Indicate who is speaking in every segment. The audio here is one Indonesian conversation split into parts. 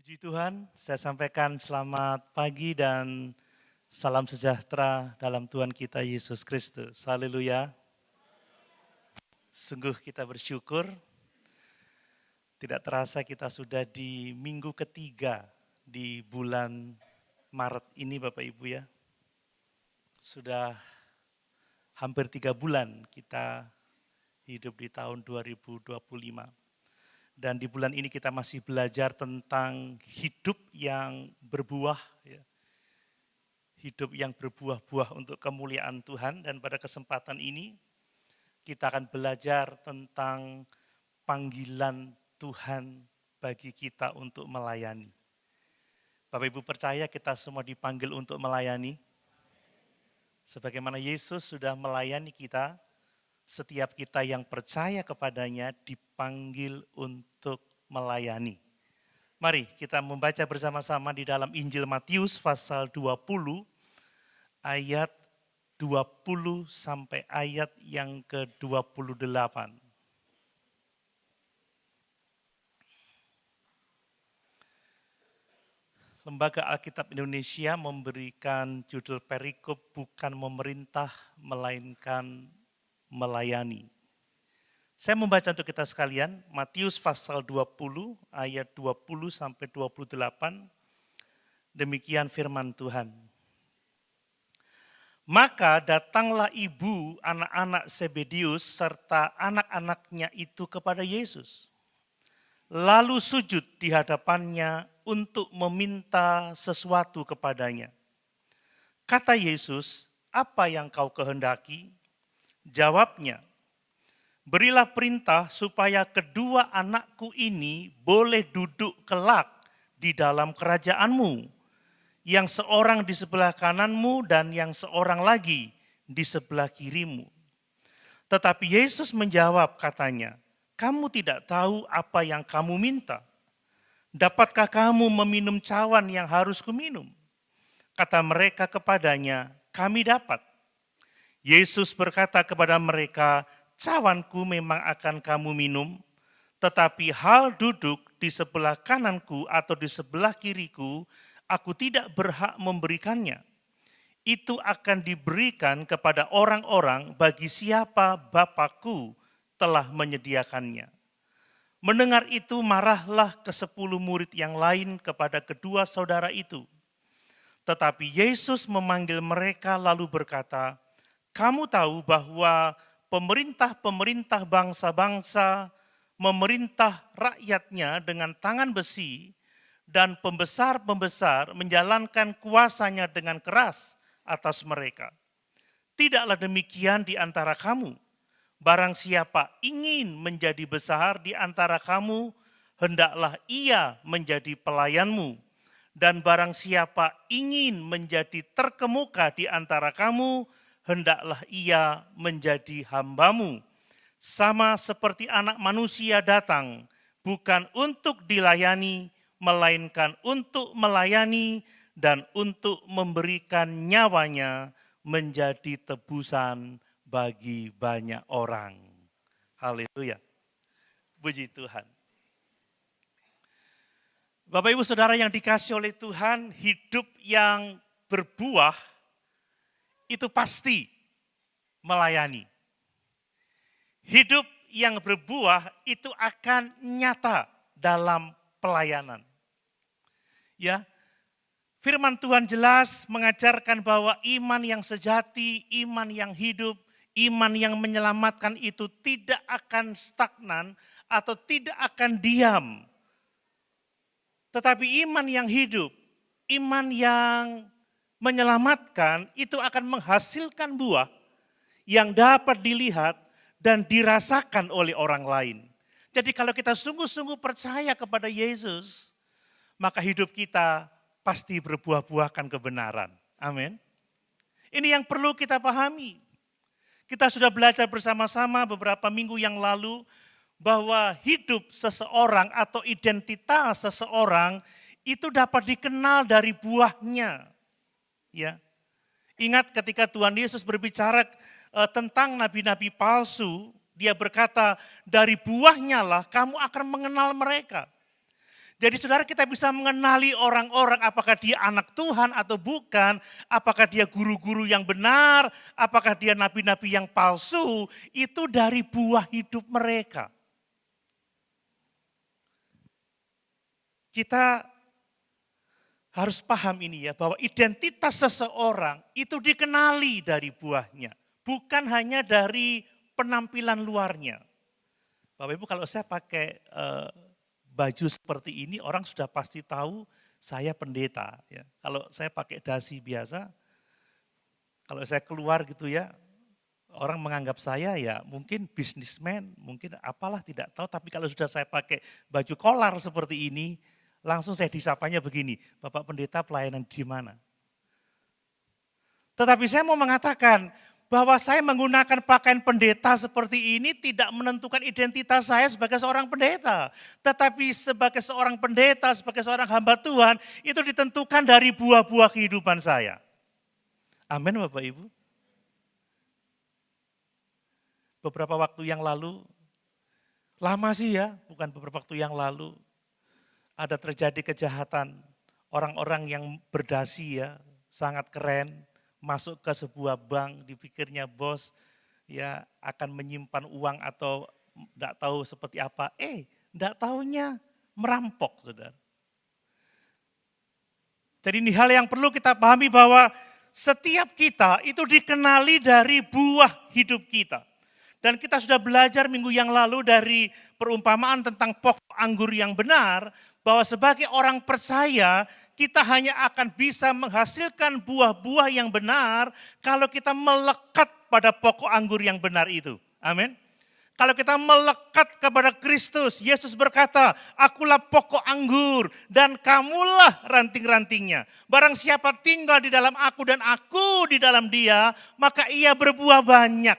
Speaker 1: Puji Tuhan, saya sampaikan selamat pagi dan salam sejahtera dalam Tuhan kita Yesus Kristus. Haleluya. Sungguh kita bersyukur, tidak terasa kita sudah di minggu ketiga di bulan Maret ini Bapak Ibu ya. Sudah hampir 3 bulan kita hidup di tahun 2025. Dan di bulan ini kita masih belajar tentang hidup yang berbuah, ya. Hidup yang berbuah-buah untuk kemuliaan Tuhan. Dan pada kesempatan ini kita akan belajar tentang panggilan Tuhan bagi kita untuk melayani. Bapak Ibu percaya kita semua dipanggil untuk melayani? Sebagaimana Yesus sudah melayani kita, setiap kita yang percaya kepadanya dipanggil untuk melayani. Mari kita membaca bersama-sama di dalam Injil Matius pasal 20 ayat 20 sampai ayat yang ke-28. Lembaga Alkitab Indonesia memberikan judul perikop bukan memerintah melainkan melayani. Saya membaca untuk kita sekalian, Matius pasal 20 ayat 20 sampai 28. Demikian firman Tuhan. Maka datanglah ibu anak-anak Zebedeus serta anak-anaknya itu kepada Yesus. Lalu sujud di hadapannya untuk meminta sesuatu kepadanya. Kata Yesus, "Apa yang kau kehendaki?" Jawabnya, "Berilah perintah supaya kedua anakku ini boleh duduk kelak di dalam kerajaanmu, yang seorang di sebelah kananmu dan yang seorang lagi di sebelah kirimu." Tetapi Yesus menjawab katanya, "Kamu tidak tahu apa yang kamu minta. Dapatkah kamu meminum cawan yang harus kuminum?" Kata mereka kepadanya, "Kami dapat." Yesus berkata kepada mereka, "Cawanku memang akan kamu minum, tetapi hal duduk di sebelah kananku atau di sebelah kiriku, aku tidak berhak memberikannya. Itu akan diberikan kepada orang-orang bagi siapa Bapakku telah menyediakannya." Mendengar itu marahlah ke-10 murid yang lain kepada kedua saudara itu. Tetapi Yesus memanggil mereka lalu berkata, "Kamu tahu bahwa pemerintah-pemerintah bangsa-bangsa memerintah rakyatnya dengan tangan besi, dan pembesar-pembesar menjalankan kuasanya dengan keras atas mereka. Tidaklah demikian di antara kamu. Barang siapa ingin menjadi besar di antara kamu, hendaklah ia menjadi pelayanmu. Dan barang siapa ingin menjadi terkemuka di antara kamu, hendaklah ia menjadi hambamu. Sama seperti Anak Manusia datang, bukan untuk dilayani, melainkan untuk melayani dan untuk memberikan nyawanya menjadi tebusan bagi banyak orang." Haleluya. Puji Tuhan. Bapak Ibu Saudara yang dikasihi oleh Tuhan, hidup yang berbuah itu pasti melayani. Hidup yang berbuah itu akan nyata dalam pelayanan. Ya, firman Tuhan jelas mengajarkan bahwa iman yang sejati, iman yang hidup, iman yang menyelamatkan itu tidak akan stagnan atau tidak akan diam. Tetapi iman yang hidup, iman yang menyelamatkan itu akan menghasilkan buah yang dapat dilihat dan dirasakan oleh orang lain. Jadi kalau kita sungguh-sungguh percaya kepada Yesus, maka hidup kita pasti berbuah-buahkan kebenaran. Amin. Ini yang perlu kita pahami. Kita sudah belajar bersama-sama beberapa minggu yang lalu bahwa hidup seseorang atau identitas seseorang itu dapat dikenal dari buahnya. Ya. Ingat ketika Tuhan Yesus berbicara tentang nabi-nabi palsu, dia berkata, "Dari buahnya lah kamu akan mengenal mereka." Jadi saudara kita bisa mengenali orang-orang apakah dia anak Tuhan atau bukan, apakah dia guru-guru yang benar, apakah dia nabi-nabi yang palsu, itu dari buah hidup mereka. Kita harus paham ini ya, bahwa identitas seseorang itu dikenali dari buahnya, bukan hanya dari penampilan luarnya. Bapak Ibu, kalau saya pakai baju seperti ini, orang sudah pasti tahu saya pendeta. Ya. Kalau saya pakai dasi biasa, kalau saya keluar gitu ya, orang menganggap saya ya mungkin bisnismen, mungkin apalah tidak tahu. Tapi kalau sudah saya pakai baju kolar seperti ini, langsung saya disapanya begini, Bapak Pendeta pelayanan di mana? Tetapi saya mau mengatakan, bahwa saya menggunakan pakaian pendeta seperti ini tidak menentukan identitas saya sebagai seorang pendeta. Tetapi sebagai seorang pendeta, sebagai seorang hamba Tuhan, itu ditentukan dari buah-buah kehidupan saya. Amin Bapak Ibu. Beberapa waktu yang lalu, lama sih ya, bukan beberapa waktu yang lalu, ada terjadi kejahatan. Orang-orang yang berdasi ya, sangat keren, masuk ke sebuah bank, dipikirnya bos ya akan menyimpan uang atau enggak tahu seperti apa. Enggak tahunya merampok, saudara. Jadi ini hal yang perlu kita pahami bahwa setiap kita itu dikenali dari buah hidup kita. Dan kita sudah belajar minggu yang lalu dari perumpamaan tentang pokok anggur yang benar, bahwa sebagai orang percaya, kita hanya akan bisa menghasilkan buah-buah yang benar kalau kita melekat pada pokok anggur yang benar itu. Amin. Kalau kita melekat kepada Kristus, Yesus berkata, akulah pokok anggur dan kamulah ranting-rantingnya. Barang siapa tinggal di dalam aku dan aku di dalam dia, maka ia berbuah banyak.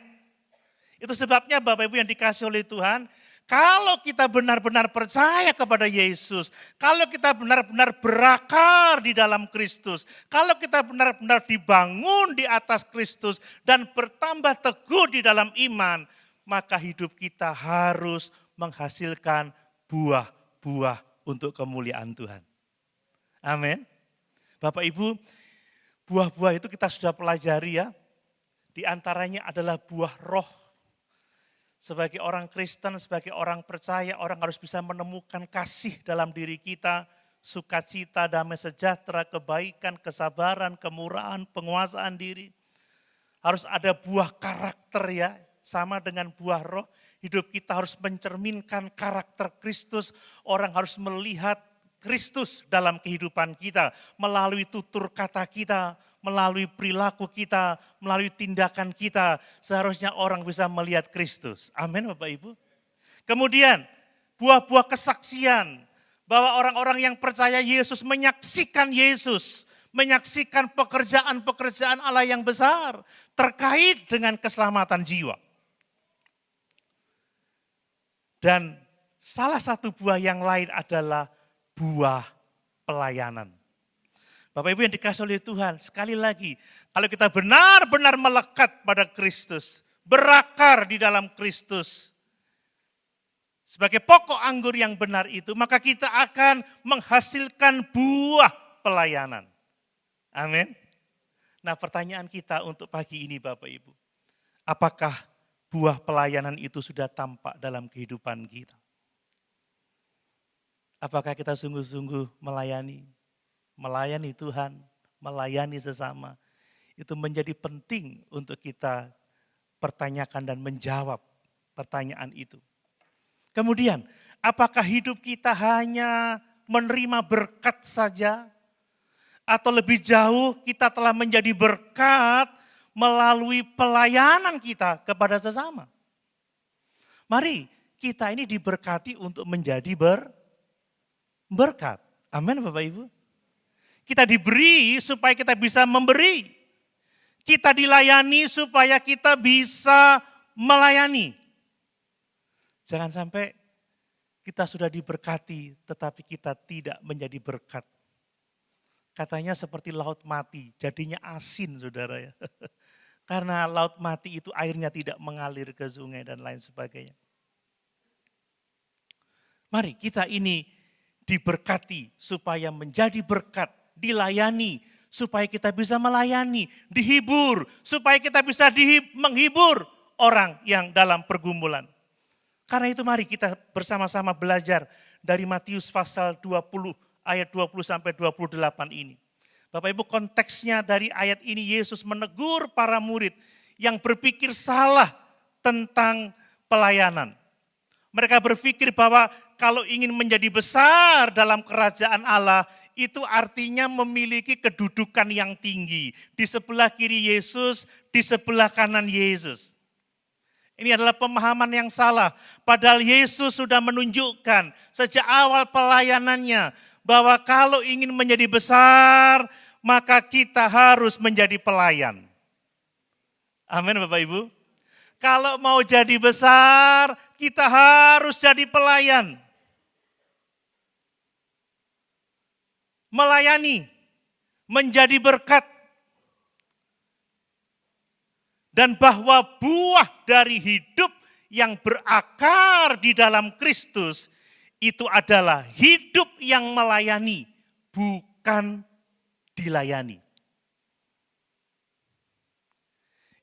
Speaker 1: Itu sebabnya Bapak Ibu yang dikasih oleh Tuhan, kalau kita benar-benar percaya kepada Yesus, kalau kita benar-benar berakar di dalam Kristus, kalau kita benar-benar dibangun di atas Kristus dan bertambah teguh di dalam iman, maka hidup kita harus menghasilkan buah-buah untuk kemuliaan Tuhan. Amin. Bapak Ibu, buah-buah itu kita sudah pelajari ya, di antaranya adalah buah roh. Sebagai orang Kristen, sebagai orang percaya, orang harus bisa menemukan kasih dalam diri kita, sukacita, damai sejahtera, kebaikan, kesabaran, kemurahan, penguasaan diri. Harus ada buah karakter ya, sama dengan buah roh. Hidup kita harus mencerminkan karakter Kristus. Orang harus melihat Kristus dalam kehidupan kita, melalui tutur kata kita, melalui perilaku kita, melalui tindakan kita, seharusnya orang bisa melihat Kristus. Amin Bapak Ibu. Kemudian buah-buah kesaksian, bahwa orang-orang yang percaya Yesus menyaksikan Yesus, menyaksikan pekerjaan-pekerjaan Allah yang besar terkait dengan keselamatan jiwa. Dan salah satu buah yang lain adalah buah pelayanan. Bapak Ibu yang dikasih oleh Tuhan, sekali lagi, kalau kita benar-benar melekat pada Kristus, berakar di dalam Kristus, sebagai pokok anggur yang benar itu, maka kita akan menghasilkan buah pelayanan. Amin. Nah pertanyaan kita untuk pagi ini Bapak Ibu, apakah buah pelayanan itu sudah tampak dalam kehidupan kita? Apakah kita sungguh-sungguh melayani Tuhan, melayani sesama, itu menjadi penting untuk kita pertanyakan dan menjawab pertanyaan itu. Kemudian, apakah hidup kita hanya menerima berkat saja? Atau lebih jauh kita telah menjadi berkat melalui pelayanan kita kepada sesama? Mari kita ini diberkati untuk menjadi berkat. Amin Bapak Ibu. Kita diberi supaya kita bisa memberi. Kita dilayani supaya kita bisa melayani. Jangan sampai kita sudah diberkati tetapi kita tidak menjadi berkat. Katanya seperti laut mati, jadinya asin saudara ya. Karena laut mati itu airnya tidak mengalir ke sungai dan lain sebagainya. Mari kita ini diberkati supaya menjadi berkat, dilayani supaya kita bisa melayani, dihibur supaya kita bisa menghibur orang yang dalam pergumulan. Karena itu mari kita bersama-sama belajar dari Matius pasal 20 ayat 20 sampai 28 ini. Bapak Ibu, konteksnya dari ayat ini Yesus menegur para murid yang berpikir salah tentang pelayanan. Mereka berpikir bahwa kalau ingin menjadi besar dalam kerajaan Allah, itu artinya memiliki kedudukan yang tinggi. Di sebelah kiri Yesus, di sebelah kanan Yesus. Ini adalah pemahaman yang salah. Padahal Yesus sudah menunjukkan sejak awal pelayanannya bahwa kalau ingin menjadi besar, maka kita harus menjadi pelayan. Amin Bapak Ibu. Kalau mau jadi besar, kita harus jadi pelayan. Melayani, menjadi berkat. Dan bahwa buah dari hidup yang berakar di dalam Kristus, itu adalah hidup yang melayani, bukan dilayani.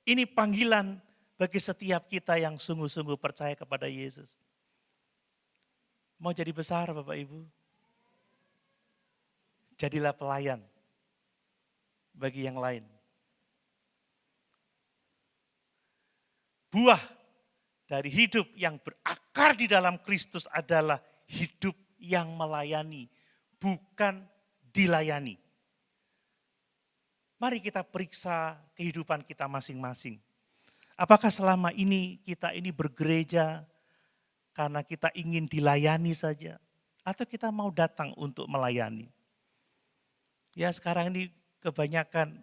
Speaker 1: Ini panggilan bagi setiap kita yang sungguh-sungguh percaya kepada Yesus. Mau jadi besar Bapak Ibu? Jadilah pelayan bagi yang lain. Buah dari hidup yang berakar di dalam Kristus adalah hidup yang melayani, bukan dilayani. Mari kita periksa kehidupan kita masing-masing. Apakah selama ini kita ini bergereja karena kita ingin dilayani saja? Atau kita mau datang untuk melayani? Ya sekarang ini kebanyakan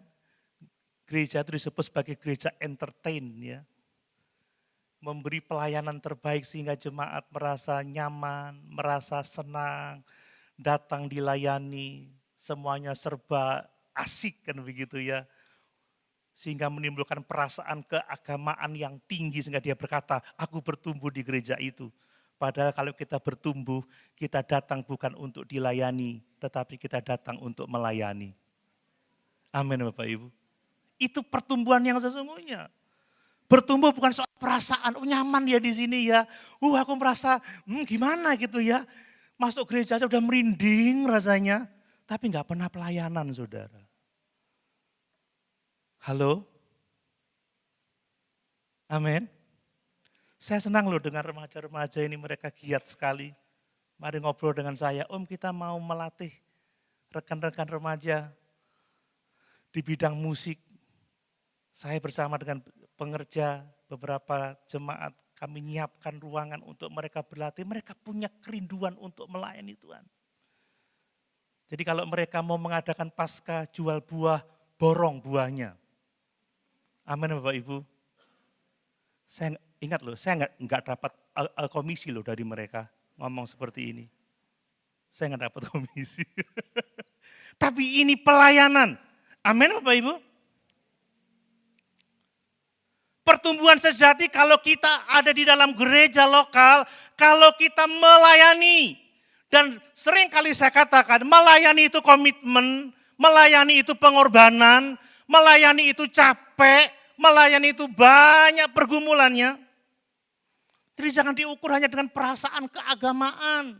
Speaker 1: gereja itu disebut sebagai gereja entertain ya. Memberi pelayanan terbaik sehingga jemaat merasa nyaman, merasa senang, datang dilayani, semuanya serba asik kan begitu ya. Sehingga menimbulkan perasaan keagamaan yang tinggi sehingga dia berkata, aku bertumbuh di gereja itu. Padahal kalau kita bertumbuh, kita datang bukan untuk dilayani, tetapi kita datang untuk melayani. Amin Bapak Ibu. Itu pertumbuhan yang sesungguhnya. Bertumbuh bukan soal perasaan, nyaman ya di sini ya. Aku merasa gimana gitu ya. Masuk gereja aja udah merinding rasanya. Tapi gak pernah pelayanan saudara. Halo? Amin. Saya senang loh dengan remaja-remaja ini, mereka giat sekali. Mari ngobrol dengan saya, Om kita mau melatih rekan-rekan remaja di bidang musik. Saya bersama dengan pengerja, beberapa jemaat, kami nyiapkan ruangan untuk mereka berlatih. Mereka punya kerinduan untuk melayani Tuhan. Jadi kalau mereka mau mengadakan pasca jual buah, borong buahnya. Amin Bapak Ibu. Saya ingat loh, saya nggak dapat komisi loh dari mereka ngomong seperti ini. Saya nggak dapat komisi. Tapi ini pelayanan. Amin Bapak Ibu. Pertumbuhan sejati kalau kita ada di dalam gereja lokal, kalau kita melayani. Dan sering kali saya katakan, melayani itu komitmen, melayani itu pengorbanan, melayani itu capek, melayani itu banyak pergumulannya. Jadi jangan diukur hanya dengan perasaan keagamaan.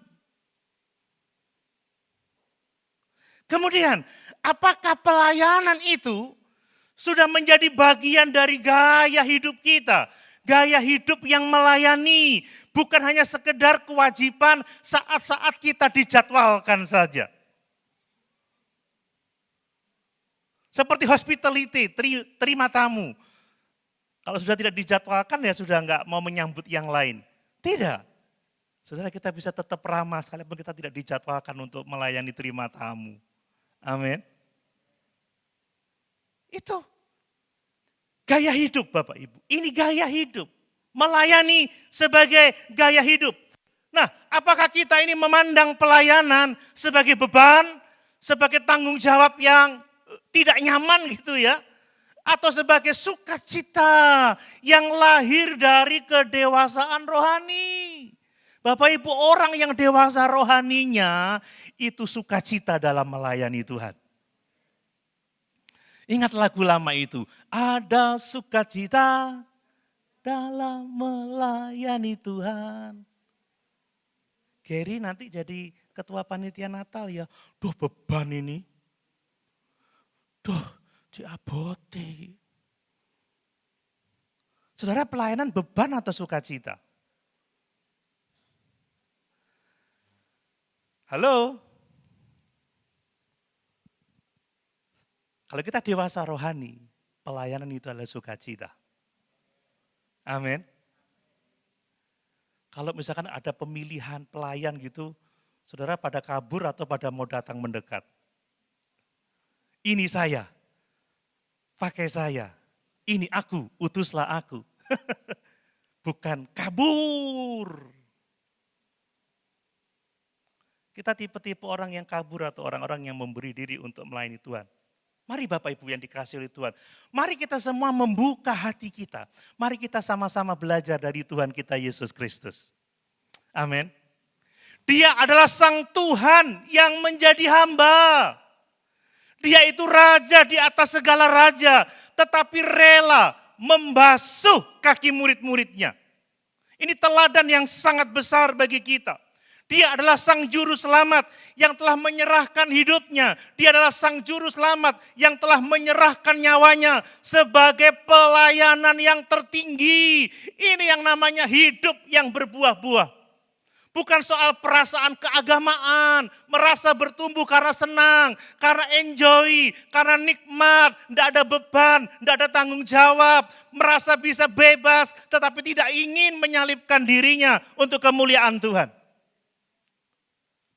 Speaker 1: Kemudian, apakah pelayanan itu sudah menjadi bagian dari gaya hidup kita? Gaya hidup yang melayani, bukan hanya sekedar kewajiban saat-saat kita dijadwalkan saja. Seperti hospitality, terima tamu. Kalau sudah tidak dijadwalkan ya sudah enggak mau menyambut yang lain. Tidak. Saudara kita bisa tetap ramah sekalipun kita tidak dijadwalkan untuk melayani terima tamu. Amin. Itu gaya hidup Bapak Ibu. Ini gaya hidup. Melayani sebagai gaya hidup. Nah, apakah kita ini memandang pelayanan sebagai beban, sebagai tanggung jawab yang tidak nyaman gitu ya? Atau sebagai sukacita yang lahir dari kedewasaan rohani. Bapak Ibu, orang yang dewasa rohaninya itu sukacita dalam melayani Tuhan. Ingat lagu lama itu, ada sukacita dalam melayani Tuhan. Gary nanti jadi ketua panitia Natal ya, duh beban ini. Duh, diabote. Saudara, pelayanan beban atau sukacita? Halo? Kalau kita dewasa rohani, pelayanan itu adalah sukacita. Amin. Kalau misalkan ada pemilihan pelayan gitu, saudara pada kabur atau pada mau datang mendekat? Ini saya, pakai saya, ini aku, utuslah aku. Bukan kabur. Kita tipe-tipe orang yang kabur atau orang-orang yang memberi diri untuk melayani Tuhan. Mari Bapak Ibu yang dikasihi oleh Tuhan. Mari kita semua membuka hati kita. Mari kita sama-sama belajar dari Tuhan kita Yesus Kristus. Amin. Dia adalah Sang Tuhan yang menjadi hamba. Dia itu raja di atas segala raja. Tetapi rela membasuh kaki murid-muridnya. Ini teladan yang sangat besar bagi kita. Dia adalah Sang Juru Selamat yang telah menyerahkan hidupnya. Dia adalah Sang Juru Selamat yang telah menyerahkan nyawanya sebagai pelayanan yang tertinggi. Ini yang namanya hidup yang berbuah-buah. Bukan soal perasaan keagamaan, merasa bertumbuh karena senang, karena enjoy, karena nikmat, tidak ada beban, tidak ada tanggung jawab, merasa bisa bebas, tetapi tidak ingin menyalipkan dirinya untuk kemuliaan Tuhan.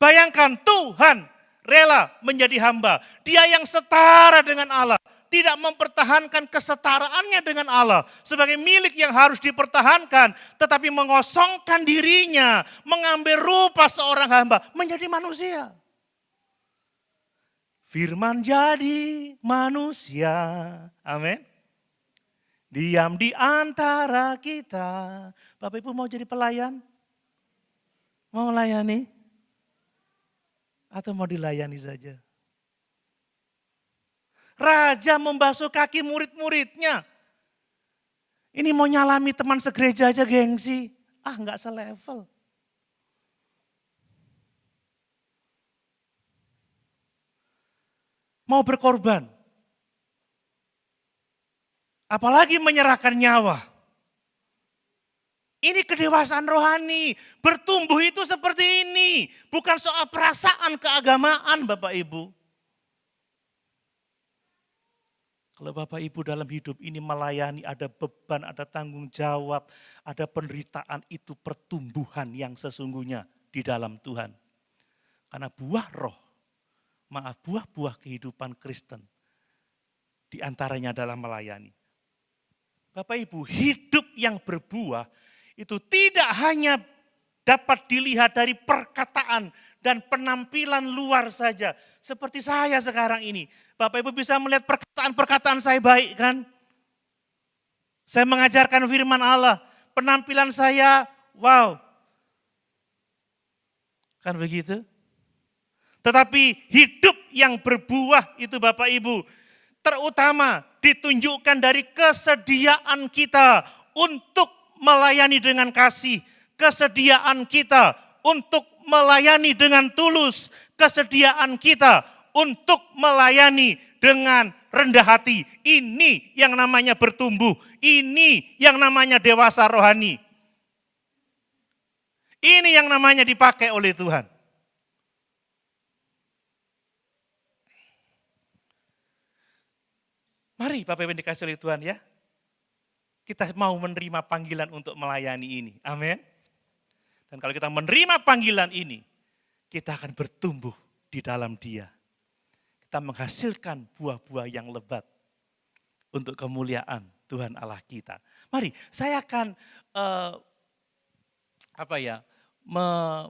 Speaker 1: Bayangkan Tuhan rela menjadi hamba. Dia yang setara dengan Allah. Tidak mempertahankan kesetaraannya dengan Allah sebagai milik yang harus dipertahankan. Tetapi mengosongkan dirinya, mengambil rupa seorang hamba, menjadi manusia. Firman jadi manusia. Amin. Diam di antara kita. Bapak Ibu mau jadi pelayan? Mau melayani? Atau mau dilayani saja? Raja membasuh kaki murid-muridnya. Ini mau nyalami teman segereja aja gengsi. Enggak selevel. Mau berkorban. Apalagi menyerahkan nyawa. Ini kedewasaan rohani. Bertumbuh itu seperti ini. Bukan soal perasaan keagamaan Bapak Ibu. Kalau Bapak Ibu dalam hidup ini melayani, ada beban, ada tanggung jawab, ada penderitaan, itu pertumbuhan yang sesungguhnya di dalam Tuhan. Karena buah-buah kehidupan Kristen, di antaranya adalah melayani. Bapak Ibu, hidup yang berbuah itu tidak hanya dapat dilihat dari perkataan dan penampilan luar saja. Seperti saya sekarang ini. Bapak Ibu bisa melihat perkataan-perkataan saya baik kan? Saya mengajarkan firman Allah. Penampilan saya, wow. Kan begitu? Tetapi hidup yang berbuah itu Bapak Ibu, terutama ditunjukkan dari kesediaan kita untuk melayani dengan kasih, kesediaan kita untuk melayani dengan tulus, kesediaan kita untuk melayani dengan rendah hati. Ini yang namanya bertumbuh, ini yang namanya dewasa rohani. Ini yang namanya dipakai oleh Tuhan. Mari Bapak Ibu dikasih oleh Tuhan ya. Kita mau menerima panggilan untuk melayani ini. Amin. Dan kalau kita menerima panggilan ini, kita akan bertumbuh di dalam Dia. Kita menghasilkan buah-buah yang lebat untuk kemuliaan Tuhan Allah kita. Mari, saya akan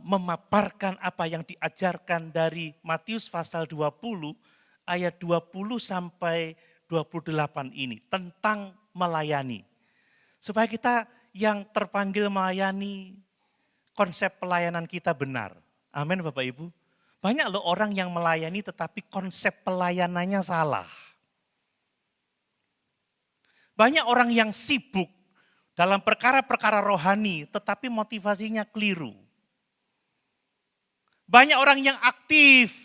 Speaker 1: memaparkan apa yang diajarkan dari Matius pasal 20 ayat 20 sampai 28 ini tentang melayani. Supaya kita yang terpanggil melayani, konsep pelayanan kita benar. Amin Bapak Ibu. Banyak loh orang yang melayani tetapi konsep pelayanannya salah. Banyak orang yang sibuk dalam perkara-perkara rohani tetapi motivasinya keliru. Banyak orang yang aktif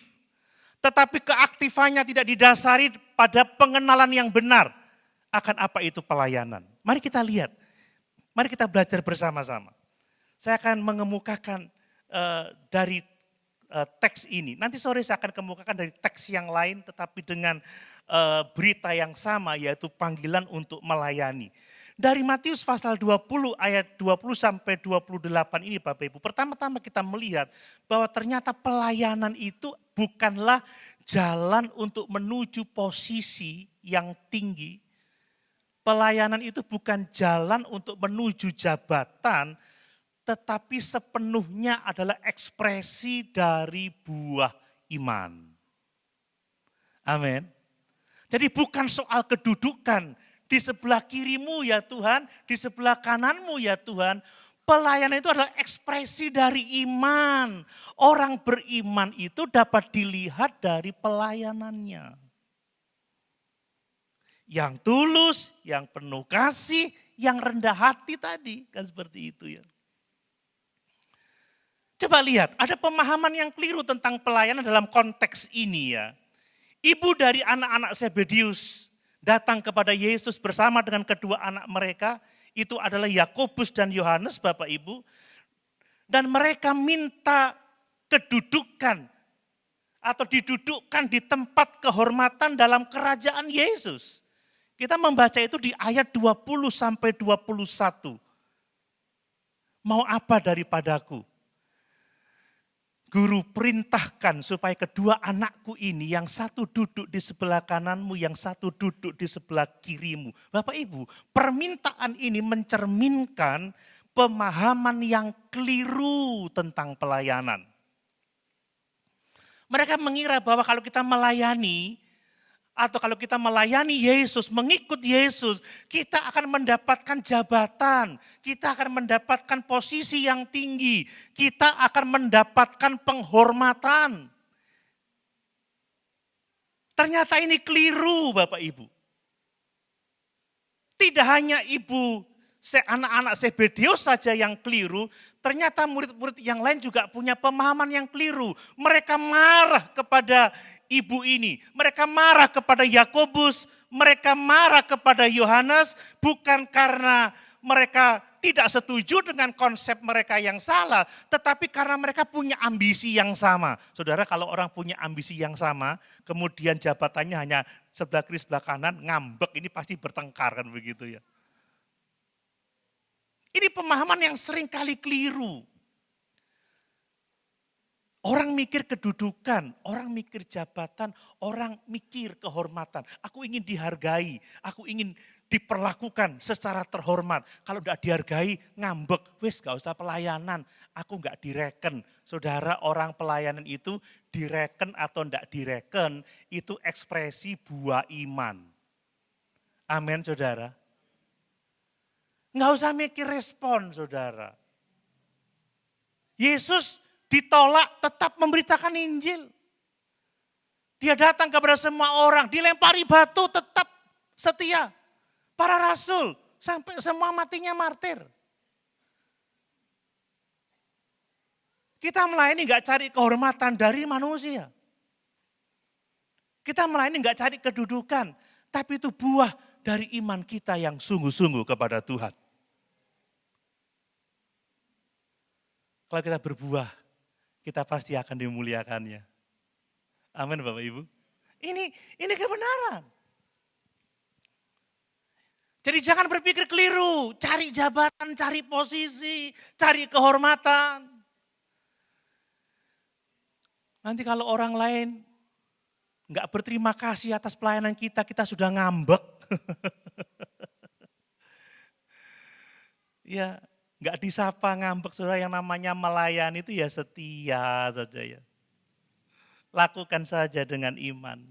Speaker 1: tetapi keaktifannya tidak didasari pada pengenalan yang benar akan apa itu pelayanan. Mari kita lihat, mari kita belajar bersama-sama. Saya akan mengemukakan dari teks ini. Nanti sore saya akan kemukakan dari teks yang lain tetapi dengan berita yang sama yaitu panggilan untuk melayani. Dari Matius pasal 20 ayat 20 sampai 28 ini Bapak Ibu. Pertama-tama kita melihat bahwa ternyata pelayanan itu bukanlah jalan untuk menuju posisi yang tinggi. Pelayanan itu bukan jalan untuk menuju jabatan, tetapi sepenuhnya adalah ekspresi dari buah iman. Amin. Jadi bukan soal kedudukan, di sebelah kirimu ya Tuhan, di sebelah kananmu ya Tuhan. Pelayanan itu adalah ekspresi dari iman. Orang beriman itu dapat dilihat dari pelayanannya. Yang tulus, yang penuh kasih, yang rendah hati tadi. Kan seperti itu ya. Coba lihat, ada pemahaman yang keliru tentang pelayanan dalam konteks ini ya. Ibu dari anak-anak Zebedius datang kepada Yesus bersama dengan kedua anak mereka, itu adalah Yakobus dan Yohanes Bapak Ibu. Dan mereka minta kedudukan atau didudukkan di tempat kehormatan dalam kerajaan Yesus. Kita membaca itu di ayat 20 sampai 21. Mau apa daripadaku? Guru perintahkan supaya kedua anakku ini yang satu duduk di sebelah kananmu, yang satu duduk di sebelah kirimu. Bapak Ibu, permintaan ini mencerminkan pemahaman yang keliru tentang pelayanan. Mereka mengira bahwa kalau kita melayani, atau kalau kita melayani Yesus, mengikut Yesus, kita akan mendapatkan jabatan, kita akan mendapatkan posisi yang tinggi, kita akan mendapatkan penghormatan. Ternyata ini keliru Bapak Ibu. Tidak hanya ibu anak-anak Zebedius saja yang keliru, ternyata murid-murid yang lain juga punya pemahaman yang keliru. Mereka marah kepada ibu ini, mereka marah kepada Yakobus, mereka marah kepada Yohanes, bukan karena mereka tidak setuju dengan konsep mereka yang salah, tetapi karena mereka punya ambisi yang sama. Saudara, kalau orang punya ambisi yang sama, kemudian jabatannya hanya sebelah kiri sebelah kanan, ngambek, ini pasti bertengkar kan begitu ya. Ini pemahaman yang sering kali keliru. Orang mikir kedudukan, orang mikir jabatan, orang mikir kehormatan. Aku ingin dihargai, aku ingin diperlakukan secara terhormat. Kalau tidak dihargai, ngambek, wis gak usah pelayanan, aku gak direken. Saudara, orang pelayanan itu direken atau tidak direken, itu ekspresi buah iman. Amin saudara. Nggak usah mikir respon saudara. Yesus ditolak tetap memberitakan Injil. Dia datang kepada semua orang, dilempari batu tetap setia. Para rasul sampai semua matinya martir. Kita melayani nggak cari kehormatan dari manusia. Kita melayani nggak cari kedudukan, tapi itu buah dari iman kita yang sungguh-sungguh kepada Tuhan. Kalau kita berbuah, kita pasti akan dimuliakannya. Amin Bapak Ibu. Ini kebenaran. Jadi jangan berpikir keliru, cari jabatan, cari posisi, cari kehormatan. Nanti kalau orang lain nggak berterima kasih atas pelayanan kita, kita sudah ngambek. Ya, nggak disapa ngambek, saudara, yang namanya melayani itu ya setia saja ya. Lakukan saja dengan iman.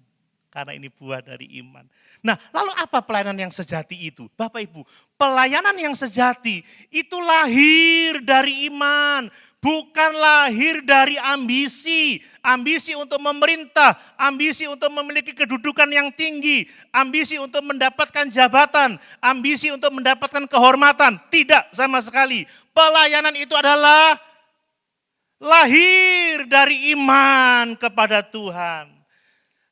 Speaker 1: karena ini buah dari iman. Nah, lalu apa pelayanan yang sejati itu? Bapak Ibu, pelayanan yang sejati itu lahir dari iman, bukan lahir dari ambisi. Ambisi untuk memerintah, ambisi untuk memiliki kedudukan yang tinggi, ambisi untuk mendapatkan jabatan, ambisi untuk mendapatkan kehormatan. Tidak sama sekali. Pelayanan itu adalah lahir dari iman kepada Tuhan.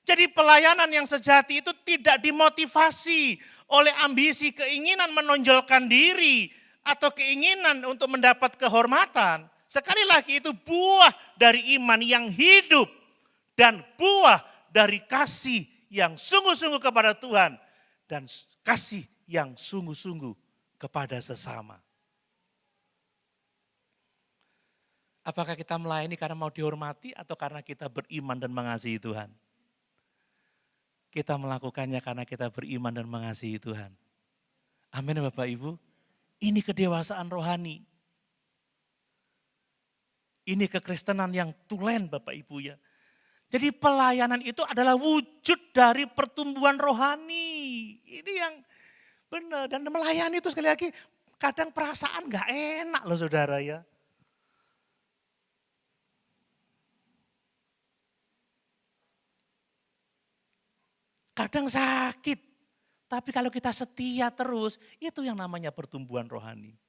Speaker 1: Jadi pelayanan yang sejati itu tidak dimotivasi oleh ambisi, keinginan menonjolkan diri, atau keinginan untuk mendapat kehormatan. Sekali lagi itu buah dari iman yang hidup dan buah dari kasih yang sungguh-sungguh kepada Tuhan dan kasih yang sungguh-sungguh kepada sesama. Apakah kita melayani karena mau dihormati atau karena kita beriman dan mengasihi Tuhan? Kita melakukannya karena kita beriman dan mengasihi Tuhan. Amin Bapak Ibu. Ini kedewasaan rohani. Ini kekristenan yang tulen Bapak Ibu ya. Jadi pelayanan itu adalah wujud dari pertumbuhan rohani. Ini yang benar. Dan melayani itu sekali lagi kadang perasaan gak enak loh saudara ya. Kadang sakit, tapi kalau kita setia terus, itu yang namanya pertumbuhan rohani.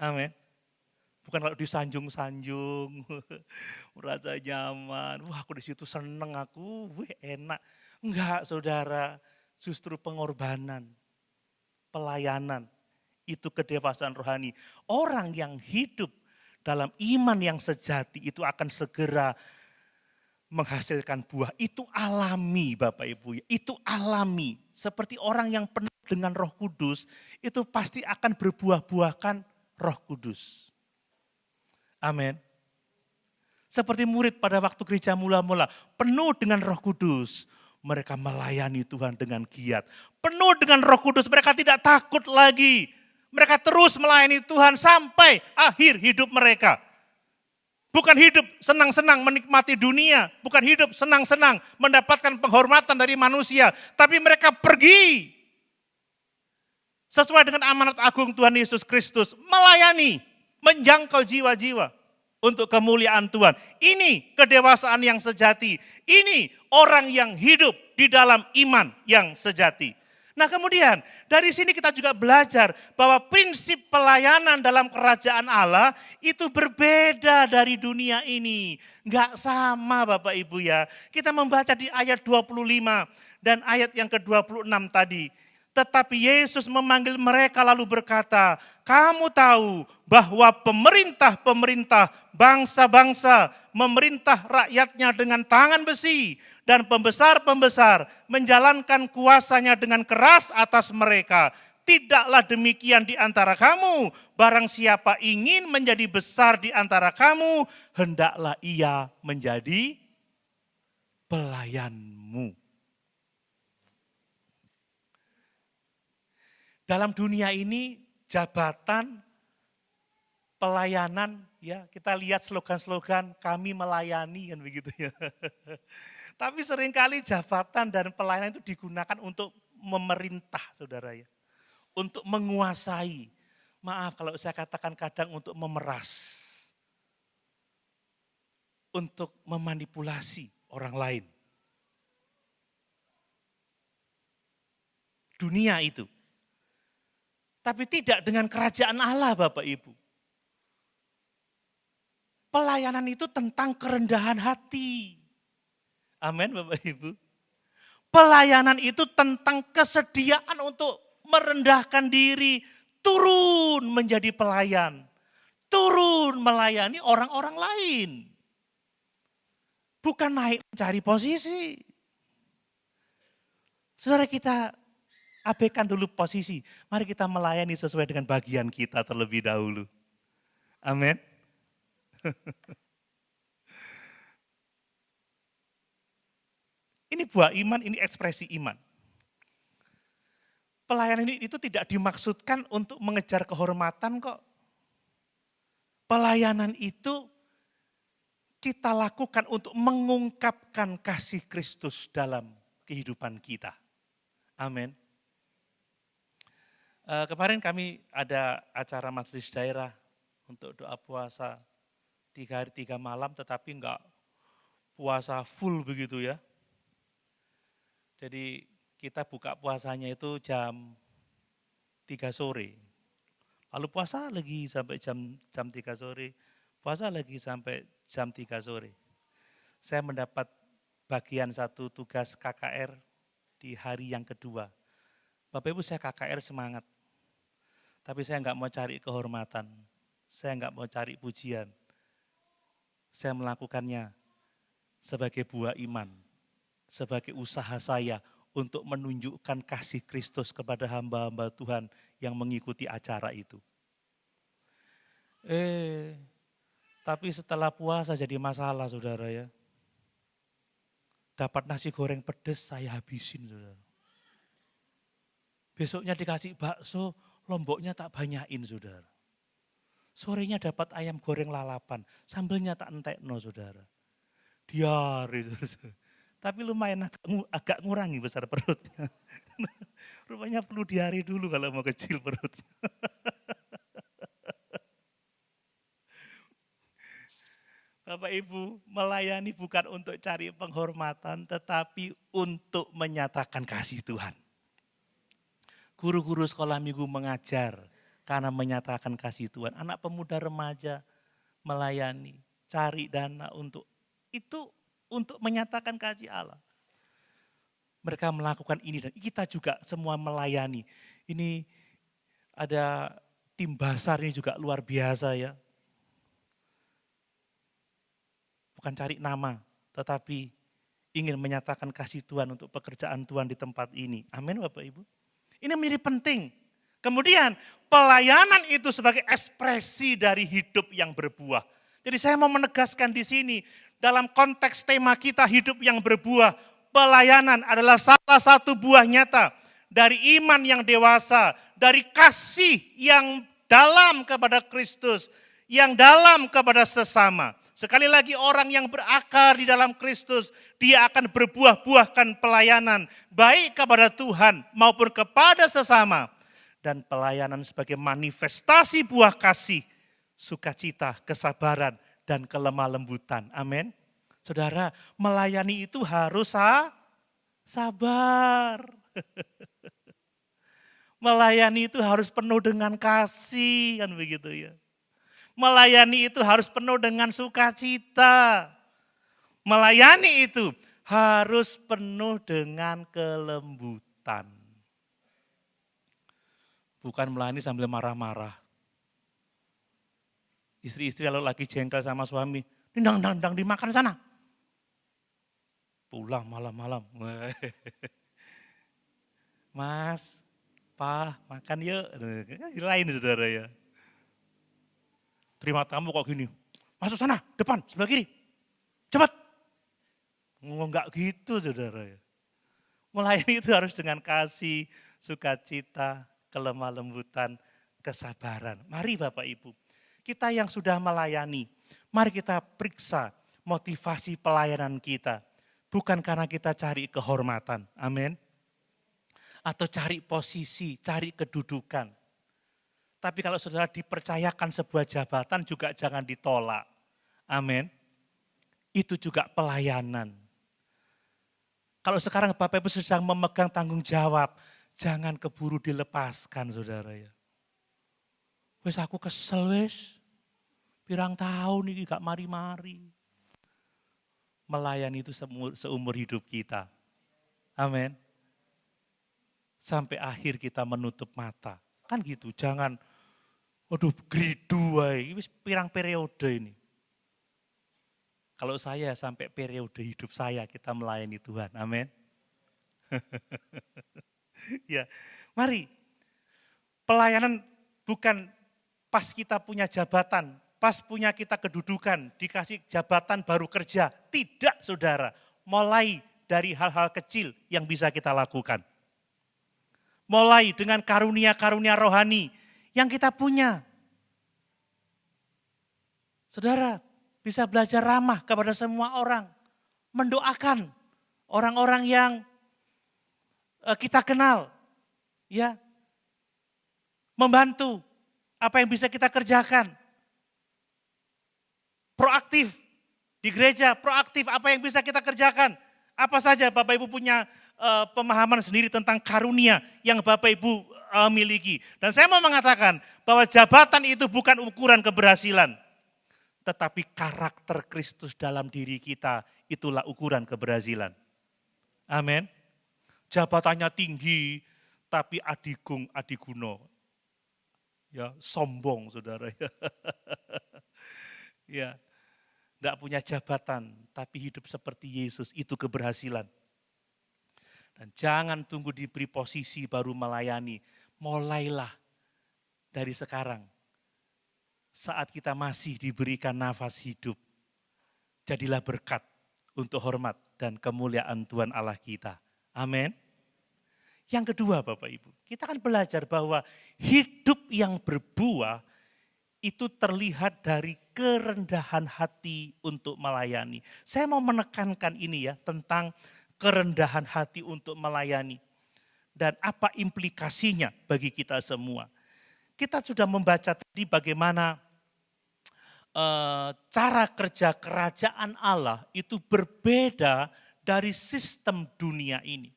Speaker 1: Amin. Bukan kalau disanjung-sanjung, merasa nyaman, wah aku di situ seneng aku, enak. Enggak saudara, justru pengorbanan, pelayanan, itu kedewasaan rohani. Orang yang hidup dalam iman yang sejati itu akan segera menghasilkan buah. Itu alami Bapak Ibu, itu alami. Seperti orang yang penuh dengan Roh Kudus, itu pasti akan berbuah-buahkan Roh Kudus. Amin. Seperti murid pada waktu gereja mula-mula, penuh dengan Roh Kudus. Mereka melayani Tuhan dengan giat. Penuh dengan Roh Kudus, mereka tidak takut lagi. Mereka terus melayani Tuhan sampai akhir hidup mereka. Bukan hidup senang-senang menikmati dunia, bukan hidup senang-senang mendapatkan penghormatan dari manusia, tapi mereka pergi sesuai dengan amanat agung Tuhan Yesus Kristus, melayani, menjangkau jiwa-jiwa untuk kemuliaan Tuhan. Ini kedewasaan yang sejati, ini orang yang hidup di dalam iman yang sejati. Nah kemudian dari sini kita juga belajar bahwa prinsip pelayanan dalam kerajaan Allah itu berbeda dari dunia ini. Enggak sama Bapak Ibu ya. Kita membaca di ayat 25 dan ayat yang ke-26 tadi. Tetapi Yesus memanggil mereka lalu berkata, kamu tahu bahwa pemerintah-pemerintah bangsa-bangsa memerintah rakyatnya dengan tangan besi. Dan pembesar-pembesar menjalankan kuasanya dengan keras atas mereka. Tidaklah demikian di antara kamu. Barang siapa ingin menjadi besar di antara kamu, hendaklah ia menjadi pelayanmu. Dalam dunia ini jabatan, pelayanan, ya kita lihat slogan-slogan kami melayani kan begitu ya. Tapi seringkali jabatan dan pelayanan itu digunakan untuk memerintah saudara ya. Untuk menguasai. Maaf kalau saya katakan kadang untuk memeras. Untuk memanipulasi orang lain. Dunia itu. Tapi tidak dengan kerajaan Allah Bapak Ibu. Pelayanan itu tentang kerendahan hati. Amin Bapak Ibu. Pelayanan itu tentang kesediaan untuk merendahkan diri, turun menjadi pelayan, turun melayani orang-orang lain. Bukan naik mencari posisi. Saudara kita abaikan dulu posisi, mari kita melayani sesuai dengan bagian kita terlebih dahulu. Amin. Ini buah iman, ini ekspresi iman. Pelayanan ini itu tidak dimaksudkan untuk mengejar kehormatan kok. Pelayanan itu kita lakukan untuk mengungkapkan kasih Kristus dalam kehidupan kita. Amin. Kemarin kami ada acara majelis daerah untuk doa puasa 3 hari 3 malam, tetapi enggak puasa full begitu ya. Jadi kita buka puasanya itu jam 3 sore. Lalu puasa lagi sampai jam 3 sore, puasa lagi sampai jam 3 sore. Saya mendapat bagian satu tugas KKR di hari yang kedua. Bapak Ibu, saya KKR semangat. Tapi saya enggak mau cari kehormatan, saya enggak mau cari pujian. Saya melakukannya sebagai buah iman, sebagai usaha saya untuk menunjukkan kasih Kristus kepada hamba-hamba Tuhan yang mengikuti acara itu. Tapi setelah puasa jadi masalah, saudara ya. Dapat nasi goreng pedas saya habisin, saudara. Besoknya dikasih bakso, lomboknya tak banyakin, saudara. Sorenya dapat ayam goreng lalapan, sambelnya tak entekno, saudara. Diare, saudara. Tapi lumayan agak ngurangi besar perutnya. Rupanya perlu diare dulu kalau mau kecil perutnya. Bapak Ibu, melayani bukan untuk cari penghormatan, tetapi untuk menyatakan kasih Tuhan. Guru-guru sekolah minggu mengajar karena menyatakan kasih Tuhan. Anak pemuda remaja melayani, cari dana untuk menyatakan kasih Allah. Mereka melakukan ini dan kita juga semua melayani. Ini ada tim basar ini juga luar biasa ya. Bukan cari nama, tetapi ingin menyatakan kasih Tuhan untuk pekerjaan Tuhan di tempat ini. Amin Bapak Ibu. Ini menjadi penting. Kemudian pelayanan itu sebagai ekspresi dari hidup yang berbuah. Jadi saya mau menegaskan di sini, dalam konteks tema kita hidup yang berbuah, pelayanan adalah salah satu buah nyata dari iman yang dewasa, dari kasih yang dalam kepada Kristus, yang dalam kepada sesama. Sekali lagi orang yang berakar di dalam Kristus, dia akan berbuah-buahkan pelayanan, baik kepada Tuhan maupun kepada sesama. Dan pelayanan sebagai manifestasi buah kasih, sukacita, kesabaran, dan kelemah lembutan. Amin. Saudara, melayani itu harus sabar. Melayani itu harus penuh dengan kasih, kan begitu ya. Melayani itu harus penuh dengan sukacita. Melayani itu harus penuh dengan kelembutan. Bukan melayani sambil marah-marah. Istri-istri kalau lagi jengkel sama suami, dang dimakan sana. Pulang malam-malam. Mas, Pak, makan yuk. Lain saudara ya. Terima tamu kok gini, masuk sana, depan, sebelah kiri, cepat. Enggak gitu saudara ya. Melayani itu harus dengan kasih, sukacita, kelemah lembutan, kesabaran. Mari Bapak Ibu, kita yang sudah melayani, mari kita periksa motivasi pelayanan kita. Bukan karena kita cari kehormatan, amin. Atau cari posisi, cari kedudukan. Tapi kalau saudara dipercayakan sebuah jabatan juga jangan ditolak. Amin. Itu juga pelayanan. Kalau sekarang Bapak Ibu sedang memegang tanggung jawab, jangan keburu dilepaskan saudara ya. Wes aku kesel wes, pirang tahun ini gak mari-mari. Melayani itu seumur hidup kita. Amin. Sampai akhir kita menutup mata. Kan gitu, jangan waduh, gridu wae, wis pirang periode ini. Kalau saya sampai periode hidup saya kita melayani Tuhan. Amin. Ya, mari. Pelayanan bukan pas kita punya jabatan, pas punya kita kedudukan, dikasih jabatan baru kerja. Tidak, Saudara. Mulai dari hal-hal kecil yang bisa kita lakukan. Mulai dengan karunia-karunia rohani yang kita punya. Saudara bisa belajar ramah kepada semua orang. Mendoakan orang-orang yang kita kenal, ya, membantu apa yang bisa kita kerjakan. Proaktif di gereja, proaktif apa yang bisa kita kerjakan. Apa saja Bapak Ibu punya pemahaman sendiri tentang karunia yang Bapak Ibu miliki. Dan saya mau mengatakan bahwa jabatan itu bukan ukuran keberhasilan. Tetapi karakter Kristus dalam diri kita itulah ukuran keberhasilan. Amin. Jabatannya tinggi tapi adigung adiguno. Ya, sombong saudara ya. Ya. Tidak punya jabatan, tapi hidup seperti Yesus, itu keberhasilan. Dan jangan tunggu diberi posisi baru melayani. Mulailah dari sekarang. Saat kita masih diberikan nafas hidup, jadilah berkat untuk hormat dan kemuliaan Tuhan Allah kita. Amin. Yang kedua Bapak Ibu, kita akan belajar bahwa hidup yang berbuah itu terlihat dari kerendahan hati untuk melayani. Saya mau menekankan ini ya, tentang kerendahan hati untuk melayani. Dan apa implikasinya bagi kita semua. Kita sudah membaca tadi bagaimana cara kerja kerajaan Allah itu berbeda dari sistem dunia ini.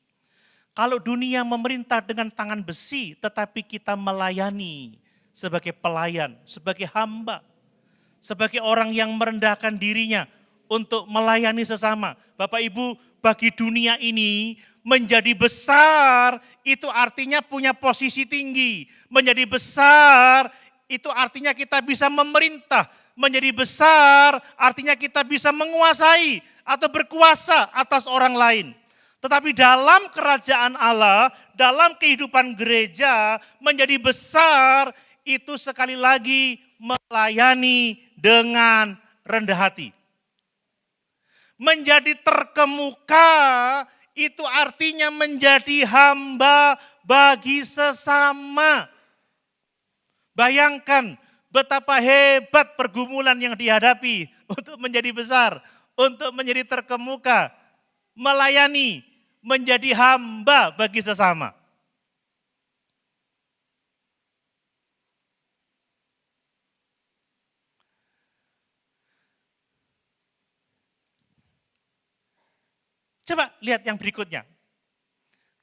Speaker 1: Kalau dunia memerintah dengan tangan besi, tetapi kita melayani sebagai pelayan, sebagai hamba, sebagai orang yang merendahkan dirinya untuk melayani sesama. Bapak Ibu, bagi dunia ini menjadi besar itu artinya punya posisi tinggi. Menjadi besar itu artinya kita bisa memerintah. Menjadi besar artinya kita bisa menguasai atau berkuasa atas orang lain. Tetapi dalam kerajaan Allah, dalam kehidupan gereja menjadi besar itu sekali lagi melayani dengan rendah hati. Menjadi terkemuka itu artinya menjadi hamba bagi sesama. Bayangkan betapa hebat pergumulan yang dihadapi untuk menjadi besar, untuk menjadi terkemuka, melayani, menjadi hamba bagi sesama. Coba lihat yang berikutnya.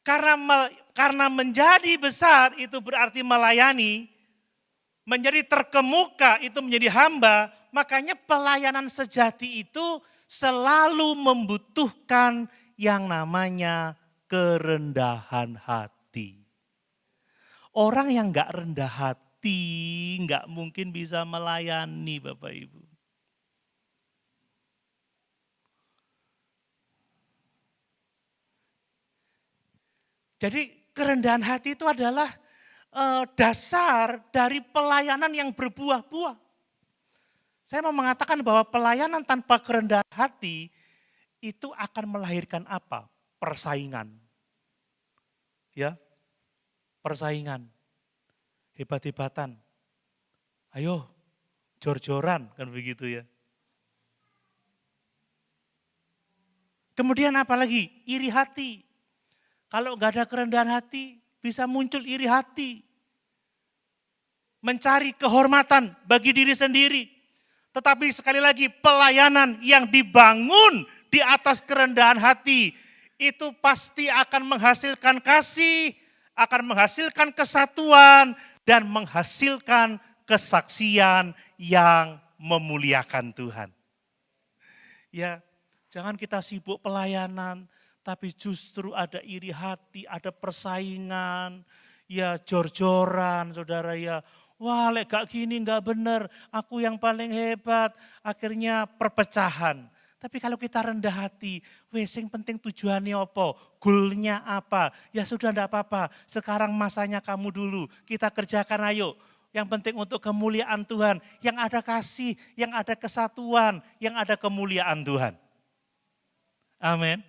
Speaker 1: Karena menjadi besar itu berarti melayani, menjadi terkemuka itu menjadi hamba, makanya pelayanan sejati itu selalu membutuhkan yang namanya kerendahan hati. Orang yang enggak rendah hati enggak mungkin bisa melayani Bapak Ibu. Jadi kerendahan hati itu adalah dasar dari pelayanan yang berbuah-buah. Saya mau mengatakan bahwa pelayanan tanpa kerendahan hati itu akan melahirkan apa? Persaingan. Ya, persaingan. Hebat-hebatan. Ayo, jor-joran kan begitu ya. Kemudian apa lagi? Iri hati. Kalau nggak ada kerendahan hati, bisa muncul iri hati. Mencari kehormatan bagi diri sendiri. Tetapi sekali lagi pelayanan yang dibangun di atas kerendahan hati, itu pasti akan menghasilkan kasih, akan menghasilkan kesatuan, dan menghasilkan kesaksian yang memuliakan Tuhan. Ya, jangan kita sibuk pelayanan, tapi justru ada iri hati, ada persaingan, ya jor-joran saudara ya. Wah lek gak gini gak bener, aku yang paling hebat, akhirnya perpecahan. Tapi kalau kita rendah hati, wes yang penting tujuannya apa, goalnya apa, ya sudah enggak apa-apa, sekarang masanya kamu dulu, kita kerjakan ayo. Yang penting untuk kemuliaan Tuhan, yang ada kasih, yang ada kesatuan, yang ada kemuliaan Tuhan. Amin.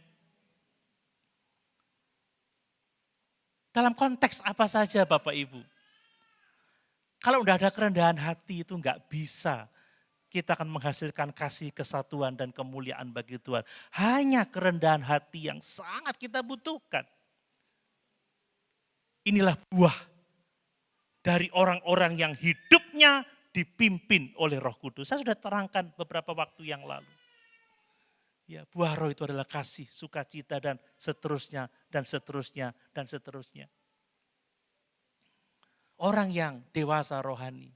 Speaker 1: Dalam konteks apa saja Bapak Ibu? Kalau udah ada kerendahan hati itu enggak bisa kita akan menghasilkan kasih, kesatuan, dan kemuliaan bagi Tuhan. Hanya kerendahan hati yang sangat kita butuhkan. Inilah buah dari orang-orang yang hidupnya dipimpin oleh Roh Kudus. Saya sudah terangkan beberapa waktu yang lalu. Ya, buah roh itu adalah kasih, sukacita, dan seterusnya, dan seterusnya, dan seterusnya. Orang yang dewasa rohani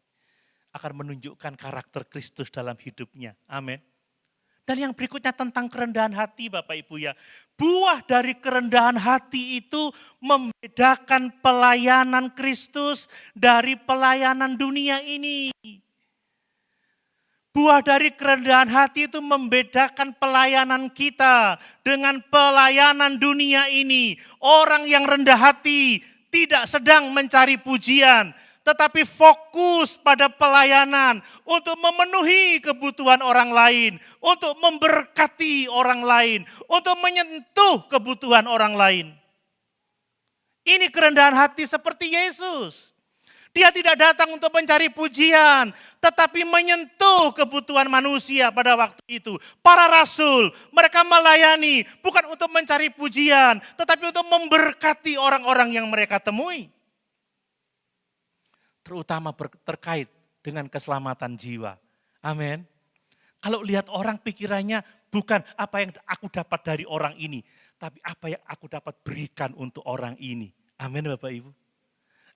Speaker 1: akan menunjukkan karakter Kristus dalam hidupnya. Amin. Dan yang berikutnya tentang kerendahan hati Bapak Ibu ya. Buah dari kerendahan hati itu membedakan pelayanan Kristus dari pelayanan dunia ini. Buah dari kerendahan hati itu membedakan pelayanan kita dengan pelayanan dunia ini. Orang yang rendah hati tidak sedang mencari pujian, tetapi fokus pada pelayanan untuk memenuhi kebutuhan orang lain, untuk memberkati orang lain, untuk menyentuh kebutuhan orang lain. Ini kerendahan hati seperti Yesus. Dia tidak datang untuk mencari pujian, tetapi menyentuh kebutuhan manusia pada waktu itu. Para rasul, mereka melayani bukan untuk mencari pujian, tetapi untuk memberkati orang-orang yang mereka temui. Terutama terkait dengan keselamatan jiwa. Amin. Kalau lihat orang pikirannya bukan apa yang aku dapat dari orang ini, tapi apa yang aku dapat berikan untuk orang ini. Amin Bapak Ibu.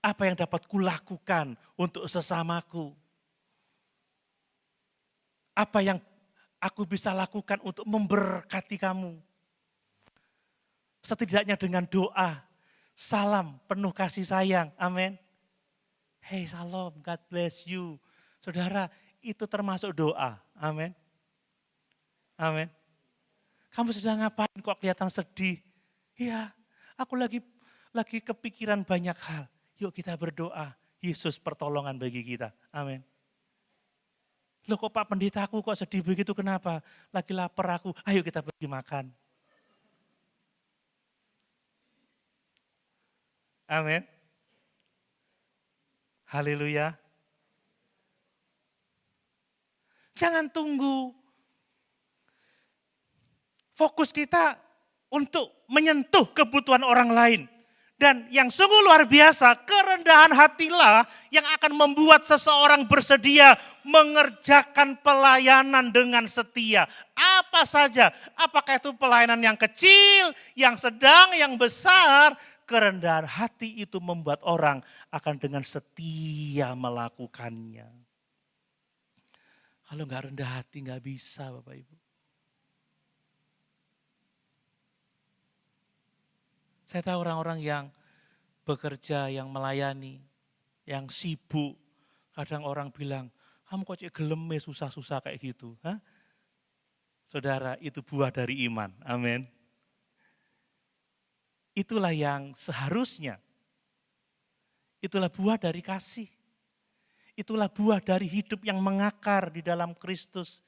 Speaker 1: Apa yang dapat kulakukan untuk sesamaku? Apa yang aku bisa lakukan untuk memberkati kamu? Setidaknya dengan doa, salam penuh kasih sayang, amin. Hey salam, God bless you. Saudara, itu termasuk doa, amin. Amin. Kamu sedang ngapain kok kelihatan sedih? Iya, aku lagi kepikiran banyak hal. Yuk kita berdoa, Yesus pertolongan bagi kita. Amin. Loh kok Pak Pendeta aku kok sedih begitu, kenapa? Lagi lapar aku, ayo kita pergi makan. Amin. Haleluya. Jangan tunggu. Fokus kita untuk menyentuh kebutuhan orang lain. Dan yang sungguh luar biasa, kerendahan hatilah yang akan membuat seseorang bersedia mengerjakan pelayanan dengan setia. Apa saja, apakah itu pelayanan yang kecil, yang sedang, yang besar, kerendahan hati itu membuat orang akan dengan setia melakukannya. Kalau enggak rendah hati enggak bisa Bapak Ibu. Saya tahu orang-orang yang bekerja, yang melayani, yang sibuk. Kadang orang bilang, kamu kok cek gelem susah-susah kayak gitu. Hah? Saudara, itu buah dari iman. Amin. Itulah yang seharusnya. Itulah buah dari kasih. Itulah buah dari hidup yang mengakar di dalam Kristus.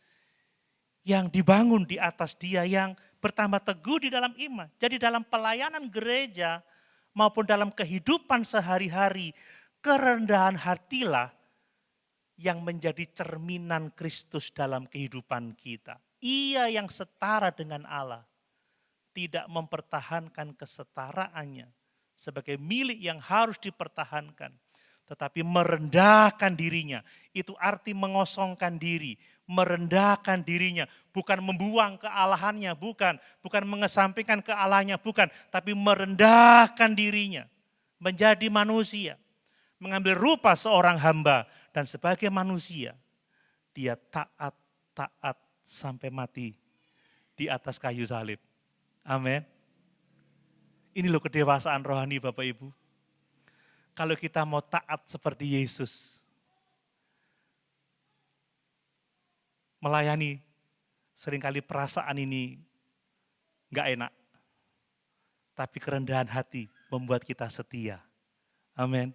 Speaker 1: Yang dibangun di atas Dia, yang bertambah teguh di dalam iman. Jadi dalam pelayanan gereja maupun dalam kehidupan sehari-hari, kerendahan hatilah yang menjadi cerminan Kristus dalam kehidupan kita. Ia yang setara dengan Allah, tidak mempertahankan kesetaraannya sebagai milik yang harus dipertahankan, tetapi merendahkan dirinya. Itu arti mengosongkan diri, merendahkan dirinya, bukan membuang kealahannya, bukan mengesampingkan kealahannya, bukan, tapi merendahkan dirinya, menjadi manusia, mengambil rupa seorang hamba, dan sebagai manusia, dia taat sampai mati di atas kayu salib. Amin. Ini loh kedewasaan rohani Bapak Ibu. Kalau kita mau taat seperti Yesus, melayani, seringkali perasaan ini enggak enak. Tapi kerendahan hati membuat kita setia. Amin.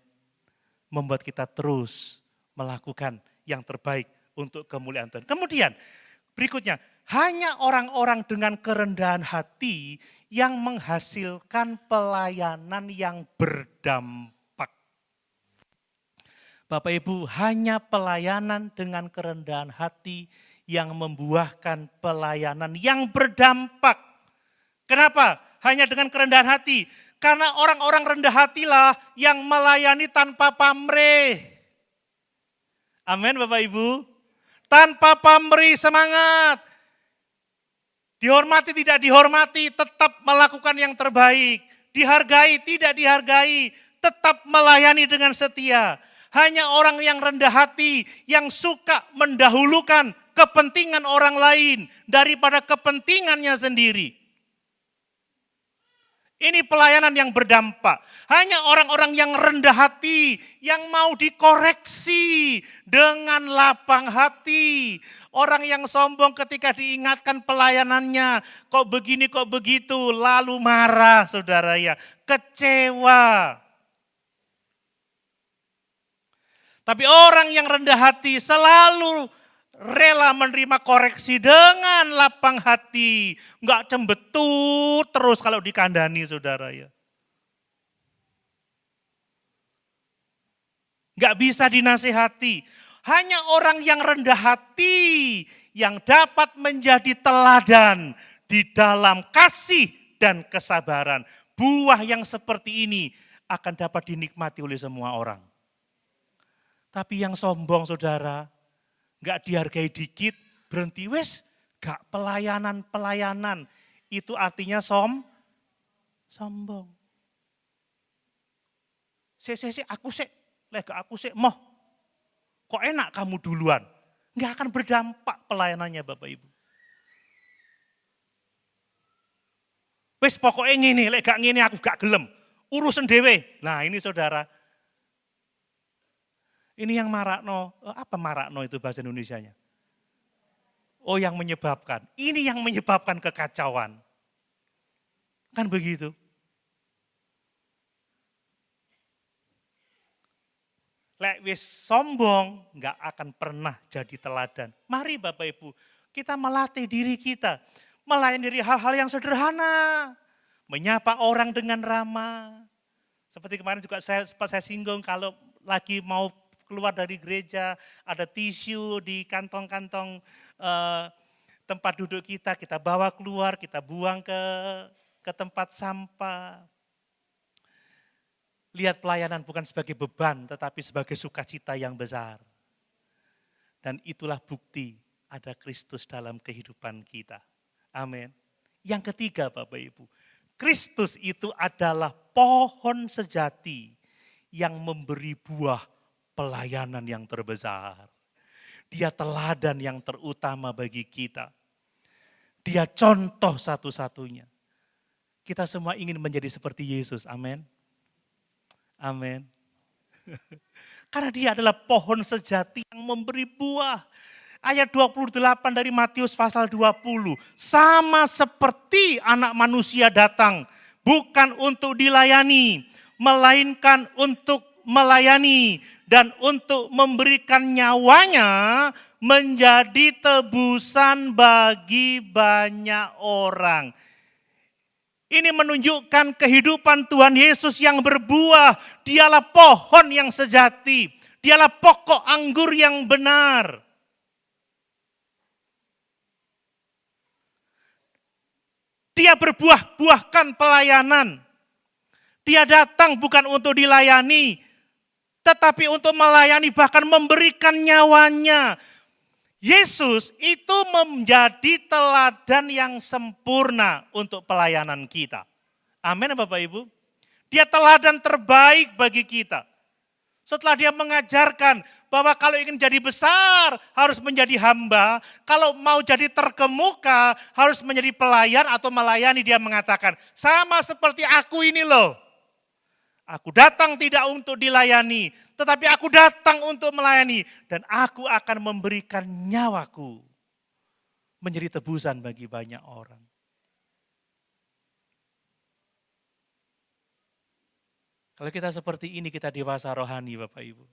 Speaker 1: Membuat kita terus melakukan yang terbaik untuk kemuliaan Tuhan. Kemudian berikutnya, hanya orang-orang dengan kerendahan hati yang menghasilkan pelayanan yang berdampak. Bapak Ibu, hanya pelayanan dengan kerendahan hati yang membuahkan pelayanan yang berdampak. Kenapa? Hanya dengan kerendahan hati. Karena orang-orang rendah hatilah yang melayani tanpa pamrih. Amin Bapak Ibu. Tanpa pamrih, semangat. Dihormati tidak dihormati, tetap melakukan yang terbaik. Dihargai tidak dihargai, tetap melayani dengan setia. Hanya orang yang rendah hati, yang suka mendahulukan kepentingan orang lain daripada kepentingannya sendiri. Ini pelayanan yang berdampak. Hanya orang-orang yang rendah hati, yang mau dikoreksi dengan lapang hati. Orang yang sombong ketika diingatkan pelayanannya, kok begini, kok begitu, lalu marah saudara ya, kecewa. Tapi orang yang rendah hati selalu rela menerima koreksi dengan lapang hati. Enggak cembetut terus kalau dikandani saudara ya. Enggak bisa dinasihati. Hanya orang yang rendah hati yang dapat menjadi teladan di dalam kasih dan kesabaran. Buah yang seperti ini akan dapat dinikmati oleh semua orang. Tapi yang sombong saudara, enggak dihargai dikit, berhenti wes, enggak pelayanan. Itu artinya sombong. Aku moh. Kok enak kamu duluan? Enggak akan berdampak pelayanannya Bapak Ibu. Wes pokoknya ngene, lek gak ngene aku gak gelem. Urusan dewe. Nah ini saudara. Ini yang marakno, apa marakno itu bahasa Indonesianya? Oh yang menyebabkan, ini yang menyebabkan kekacauan. Kan begitu. Lek wis sombong, enggak akan pernah jadi teladan. Mari Bapak Ibu, kita melatih diri kita. Melayani dari hal-hal yang sederhana. Menyapa orang dengan ramah. Seperti kemarin juga saya singgung kalau lagi mau keluar dari gereja, ada tisu di kantong-kantong tempat duduk kita bawa keluar, kita buang ke tempat sampah. Lihat pelayanan bukan sebagai beban, tetapi sebagai sukacita yang besar. Dan itulah bukti ada Kristus dalam kehidupan kita. Amin. Yang ketiga Bapak Ibu, Kristus itu adalah pohon sejati yang memberi buah pelayanan yang terbesar. Dia teladan yang terutama bagi kita. Dia contoh satu-satunya. Kita semua ingin menjadi seperti Yesus, amin. Amin. Karena dia adalah pohon sejati yang memberi buah. Ayat 28 dari Matius pasal 20. Sama seperti anak manusia datang, bukan untuk dilayani, melainkan untuk melayani dan untuk memberikan nyawanya menjadi tebusan bagi banyak orang. Ini menunjukkan kehidupan Tuhan Yesus yang berbuah. Dialah pohon yang sejati. Dialah pokok anggur yang benar. Dia berbuah-buahkan pelayanan. Dia datang bukan untuk dilayani, tetapi untuk melayani, bahkan memberikan nyawanya. Yesus itu menjadi teladan yang sempurna untuk pelayanan kita. Amin Bapak Ibu. Dia teladan terbaik bagi kita. Setelah dia mengajarkan bahwa kalau ingin jadi besar harus menjadi hamba, kalau mau jadi terkemuka harus menjadi pelayan atau melayani, dia mengatakan, sama seperti aku ini loh. Aku datang tidak untuk dilayani, tetapi aku datang untuk melayani. Dan aku akan memberikan nyawaku menjadi tebusan bagi banyak orang. Kalau kita seperti ini, kita dewasa rohani Bapak Ibu.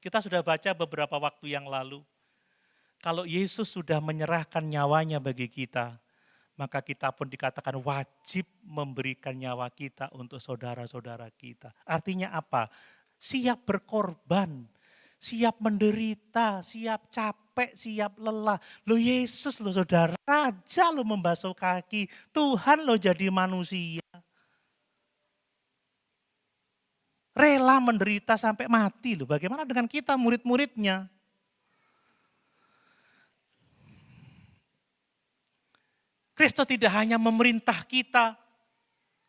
Speaker 1: Kita sudah baca beberapa waktu yang lalu. Kalau Yesus sudah menyerahkan nyawanya bagi kita, maka kita pun dikatakan wajib memberikan nyawa kita untuk saudara-saudara kita. Artinya apa? Siap berkorban, siap menderita, siap capek, siap lelah. Loh Yesus loh saudara, Raja loh membasuh kaki, Tuhan loh jadi manusia. rela menderita sampai mati loh. Bagaimana dengan kita murid-muridnya? Kristus tidak hanya memerintah kita,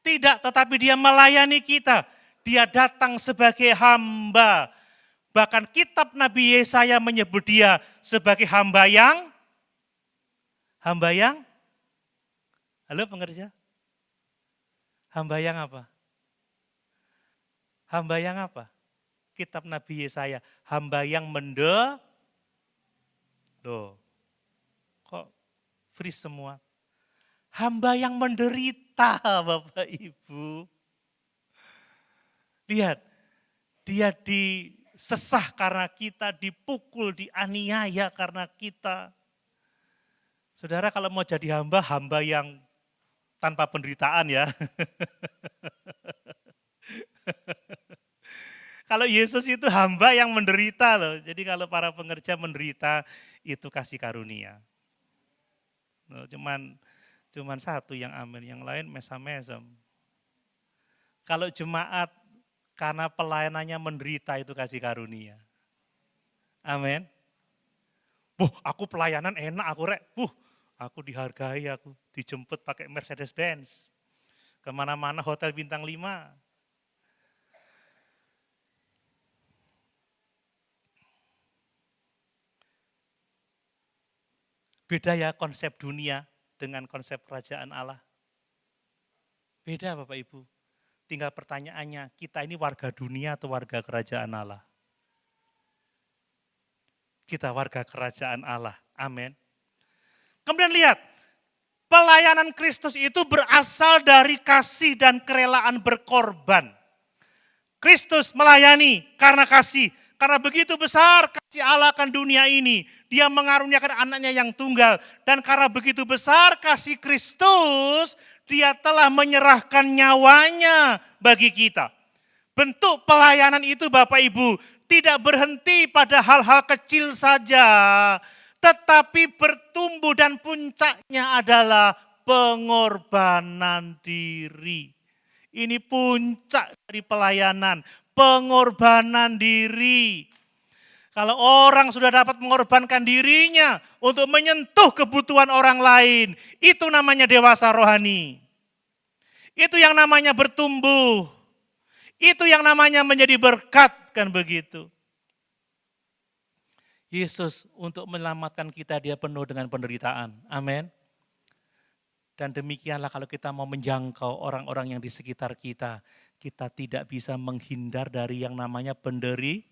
Speaker 1: tidak, tetapi dia melayani kita. Dia datang sebagai hamba. Bahkan kitab Nabi Yesaya menyebut dia sebagai hamba yang, halo pengerja? Hamba yang apa? Hamba yang apa? Kitab Nabi Yesaya, hamba yang loh, kok freeze semua? Hamba yang menderita, Bapak Ibu. Lihat, dia disesah karena kita, dipukul, dianiaya karena kita. Saudara kalau mau jadi hamba yang tanpa penderitaan ya. Kalau Yesus itu hamba yang menderita loh. Jadi kalau para pengerja menderita itu kasih karunia. Loh, cuman satu yang amin, yang lain mesam-mesam. Kalau jemaat karena pelayanannya menderita itu kasih karunia. Amin. Aku pelayanan enak aku rek. Aku dihargai, aku dijemput pakai Mercedes-Benz. Kemana-mana hotel bintang 5. Beda ya konsep dunia dengan konsep kerajaan Allah. Beda Bapak Ibu. Tinggal pertanyaannya, kita ini warga dunia atau warga kerajaan Allah? Kita warga kerajaan Allah. Amin. Kemudian lihat, pelayanan Kristus itu berasal dari kasih dan kerelaan berkorban. Kristus melayani karena kasih. Karena begitu besar kasih Allah akan dunia ini. Dia mengaruniakan anaknya yang tunggal. Dan karena begitu besar kasih Kristus, dia telah menyerahkan nyawanya bagi kita. Bentuk pelayanan itu Bapak Ibu tidak berhenti pada hal-hal kecil saja. Tetapi bertumbuh dan puncaknya adalah pengorbanan diri. Ini puncak dari pelayanan, pengorbanan diri. Kalau orang sudah dapat mengorbankan dirinya untuk menyentuh kebutuhan orang lain, itu namanya dewasa rohani. Itu yang namanya bertumbuh. Itu yang namanya menjadi berkat, kan begitu. Yesus untuk menyelamatkan kita, dia penuh dengan penderitaan. Amin. Dan demikianlah kalau kita mau menjangkau orang-orang yang di sekitar kita, kita tidak bisa menghindar dari yang namanya penderitaan.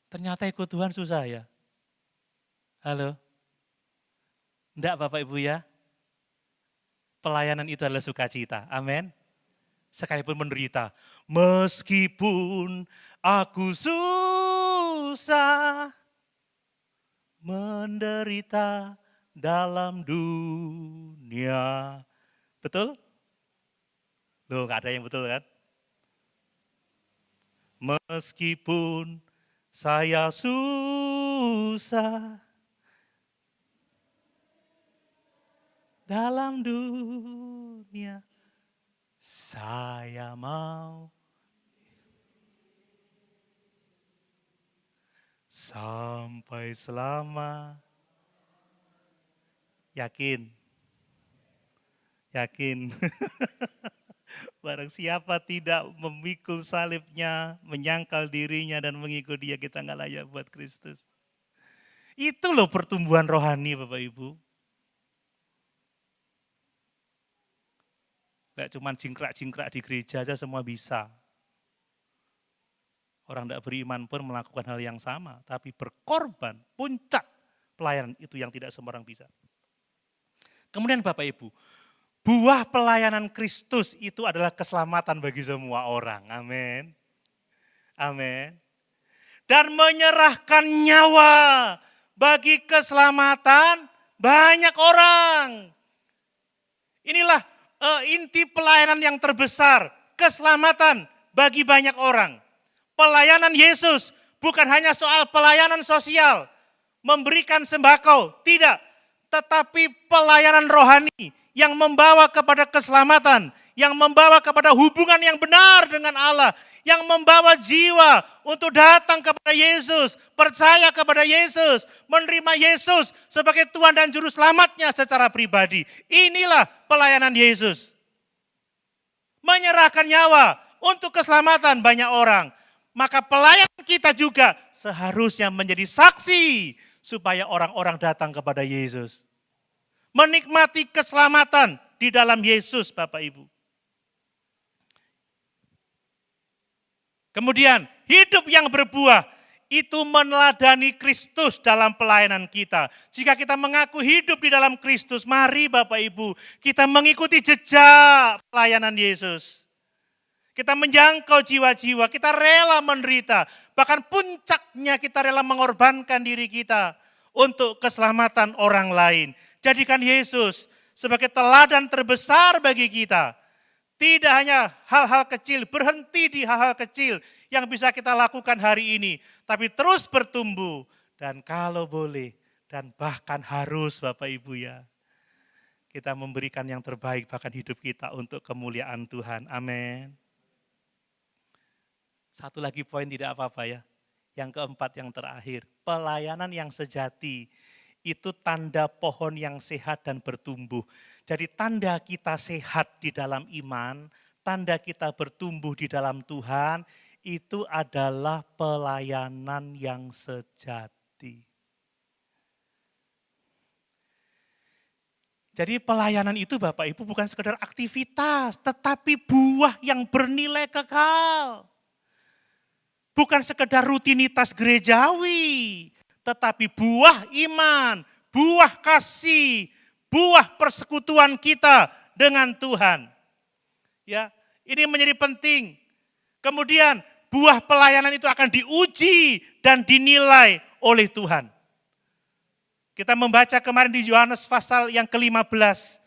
Speaker 1: Ternyata ikut Tuhan susah ya. Halo? Enggak Bapak Ibu ya? Pelayanan itu adalah sukacita. Amin. Sekalipun menderita. Meskipun aku susah menderita dalam dunia. Betul? Loh, gak ada yang betul kan? Meskipun saya susah dalam dunia, saya mau sampai selama. Yakin? Yakin? Barang siapa tidak memikul salibnya, menyangkal dirinya dan mengikut dia, kita nggak layak buat Kristus. Itu loh pertumbuhan rohani Bapak Ibu. Gak cuma jingkrak-jingkrak di gereja aja semua bisa. Orang tidak beriman pun melakukan hal yang sama, tapi berkorban, puncak pelayanan itu yang tidak semua orang bisa. Kemudian Bapak Ibu, buah pelayanan Kristus itu adalah keselamatan bagi semua orang. Amin. Amin. Dan menyerahkan nyawa bagi keselamatan banyak orang. Inilah inti pelayanan yang terbesar, keselamatan bagi banyak orang. Pelayanan Yesus bukan hanya soal pelayanan sosial, memberikan sembako, tidak. Tetapi pelayanan rohani yang membawa kepada keselamatan, yang membawa kepada hubungan yang benar dengan Allah, yang membawa jiwa untuk datang kepada Yesus, percaya kepada Yesus, menerima Yesus sebagai Tuhan dan Juru Selamatnya secara pribadi. Inilah pelayanan Yesus. Menyerahkan nyawa untuk keselamatan banyak orang. Maka pelayanan kita juga seharusnya menjadi saksi supaya orang-orang datang kepada Yesus. Menikmati keselamatan di dalam Yesus, Bapak Ibu. Kemudian hidup yang berbuah itu meneladani Kristus dalam pelayanan kita. Jika kita mengaku hidup di dalam Kristus, mari Bapak Ibu, kita mengikuti jejak pelayanan Yesus. Kita menjangkau jiwa-jiwa, kita rela menderita. Bahkan puncaknya kita rela mengorbankan diri kita untuk keselamatan orang lain. Jadikan Yesus sebagai teladan terbesar bagi kita. Tidak hanya hal-hal kecil, berhenti di hal-hal kecil yang bisa kita lakukan hari ini. Tapi terus bertumbuh dan kalau boleh dan bahkan harus Bapak Ibu ya. Kita memberikan yang terbaik bahkan hidup kita untuk kemuliaan Tuhan. Amin. Satu lagi poin tidak apa-apa ya. Yang keempat yang terakhir, pelayanan yang sejati itu tanda pohon yang sehat dan bertumbuh. Jadi tanda kita sehat di dalam iman, tanda kita bertumbuh di dalam Tuhan, itu adalah pelayanan yang sejati. Jadi pelayanan itu Bapak Ibu bukan sekedar aktivitas, tetapi buah yang bernilai kekal. Bukan sekedar rutinitas gerejawi, tetapi buah iman, buah kasih, buah persekutuan kita dengan Tuhan. Ya, ini menjadi penting. Kemudian buah pelayanan itu akan diuji dan dinilai oleh Tuhan. Kita membaca kemarin di Yohanes pasal yang ke-15.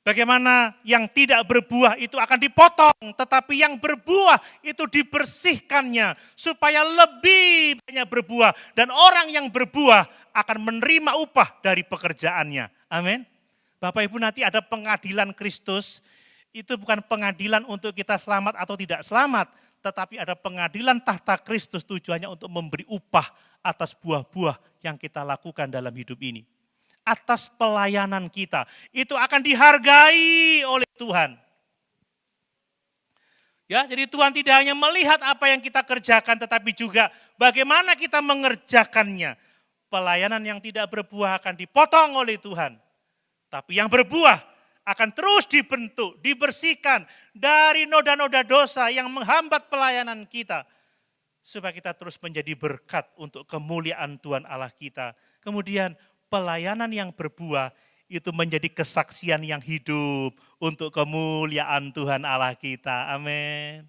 Speaker 1: Bagaimana yang tidak berbuah itu akan dipotong, tetapi yang berbuah itu dibersihkannya supaya lebih banyak berbuah. Dan orang yang berbuah akan menerima upah dari pekerjaannya. Amin. Bapak Ibu, nanti ada pengadilan Kristus, itu bukan pengadilan untuk kita selamat atau tidak selamat, tetapi ada pengadilan tahta Kristus tujuannya untuk memberi upah atas buah-buah yang kita lakukan dalam hidup ini. Atas pelayanan kita, itu akan dihargai oleh Tuhan. Ya, jadi Tuhan tidak hanya melihat apa yang kita kerjakan, tetapi juga bagaimana kita mengerjakannya. Pelayanan yang tidak berbuah akan dipotong oleh Tuhan. Tapi yang berbuah akan terus dibentuk, dibersihkan dari noda-noda dosa yang menghambat pelayanan kita. Supaya kita terus menjadi berkat untuk kemuliaan Tuhan Allah kita. Kemudian pelayanan yang berbuah itu menjadi kesaksian yang hidup untuk kemuliaan Tuhan Allah kita. Amin.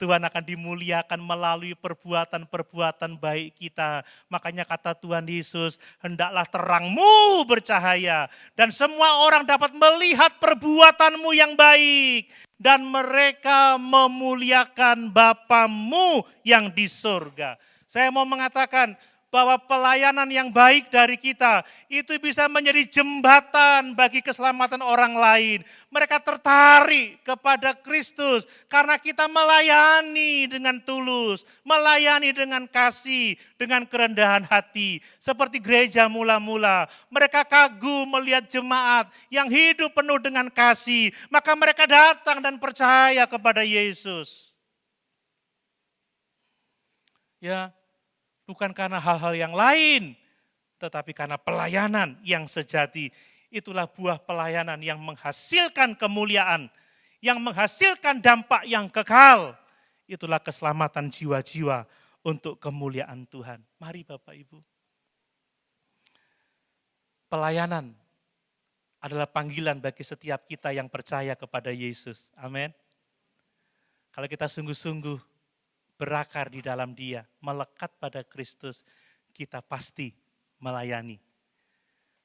Speaker 1: Tuhan akan dimuliakan melalui perbuatan-perbuatan baik kita. Makanya kata Tuhan Yesus, hendaklah terangmu bercahaya. Dan semua orang dapat melihat perbuatanmu yang baik. Dan mereka memuliakan Bapamu yang di surga. Saya mau mengatakan, bahwa pelayanan yang baik dari kita itu bisa menjadi jembatan bagi keselamatan orang lain. Mereka tertarik kepada Kristus karena kita melayani dengan tulus, melayani dengan kasih, dengan kerendahan hati. Seperti gereja mula-mula, mereka kagum melihat jemaat yang hidup penuh dengan kasih. Maka mereka datang dan percaya kepada Yesus. Ya, bukan karena hal-hal yang lain, tetapi karena pelayanan yang sejati. Itulah buah pelayanan yang menghasilkan kemuliaan, yang menghasilkan dampak yang kekal. Itulah keselamatan jiwa-jiwa untuk kemuliaan Tuhan. Mari Bapak Ibu. Pelayanan adalah panggilan bagi setiap kita yang percaya kepada Yesus. Amin. Kalau kita sungguh-sungguh berakar di dalam Dia, melekat pada Kristus, kita pasti melayani.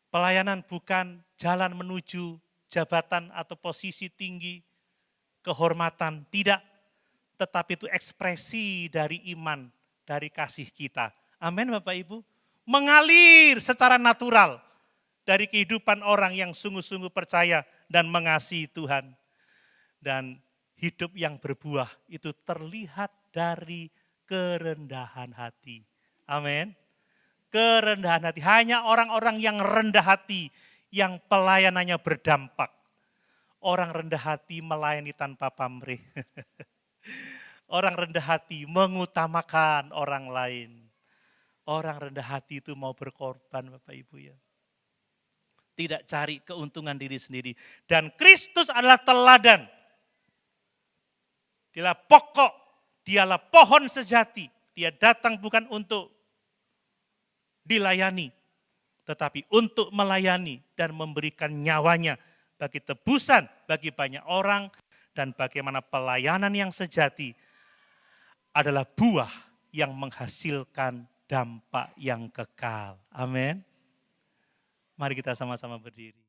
Speaker 1: Pelayanan bukan jalan menuju jabatan atau posisi tinggi, kehormatan, tidak. Tetapi itu ekspresi dari iman, dari kasih kita. Amin Bapak Ibu. Mengalir secara natural. dari kehidupan orang yang sungguh-sungguh percaya dan mengasihi Tuhan. Dan hidup yang berbuah itu terlihat dari kerendahan hati. Amin. Kerendahan hati. Hanya orang-orang yang rendah hati yang pelayanannya berdampak. Orang rendah hati melayani tanpa pamrih. Orang rendah hati mengutamakan orang lain. Orang rendah hati itu mau berkorban Bapak Ibu ya. Tidak cari keuntungan diri sendiri. Dan Kristus adalah teladan. Dialah pokok, dialah pohon sejati. Dia datang bukan untuk dilayani, tetapi untuk melayani dan memberikan nyawanya bagi tebusan, bagi banyak orang, dan bagaimana pelayanan yang sejati adalah buah yang menghasilkan dampak yang kekal. Amin. Mari kita sama-sama berdiri.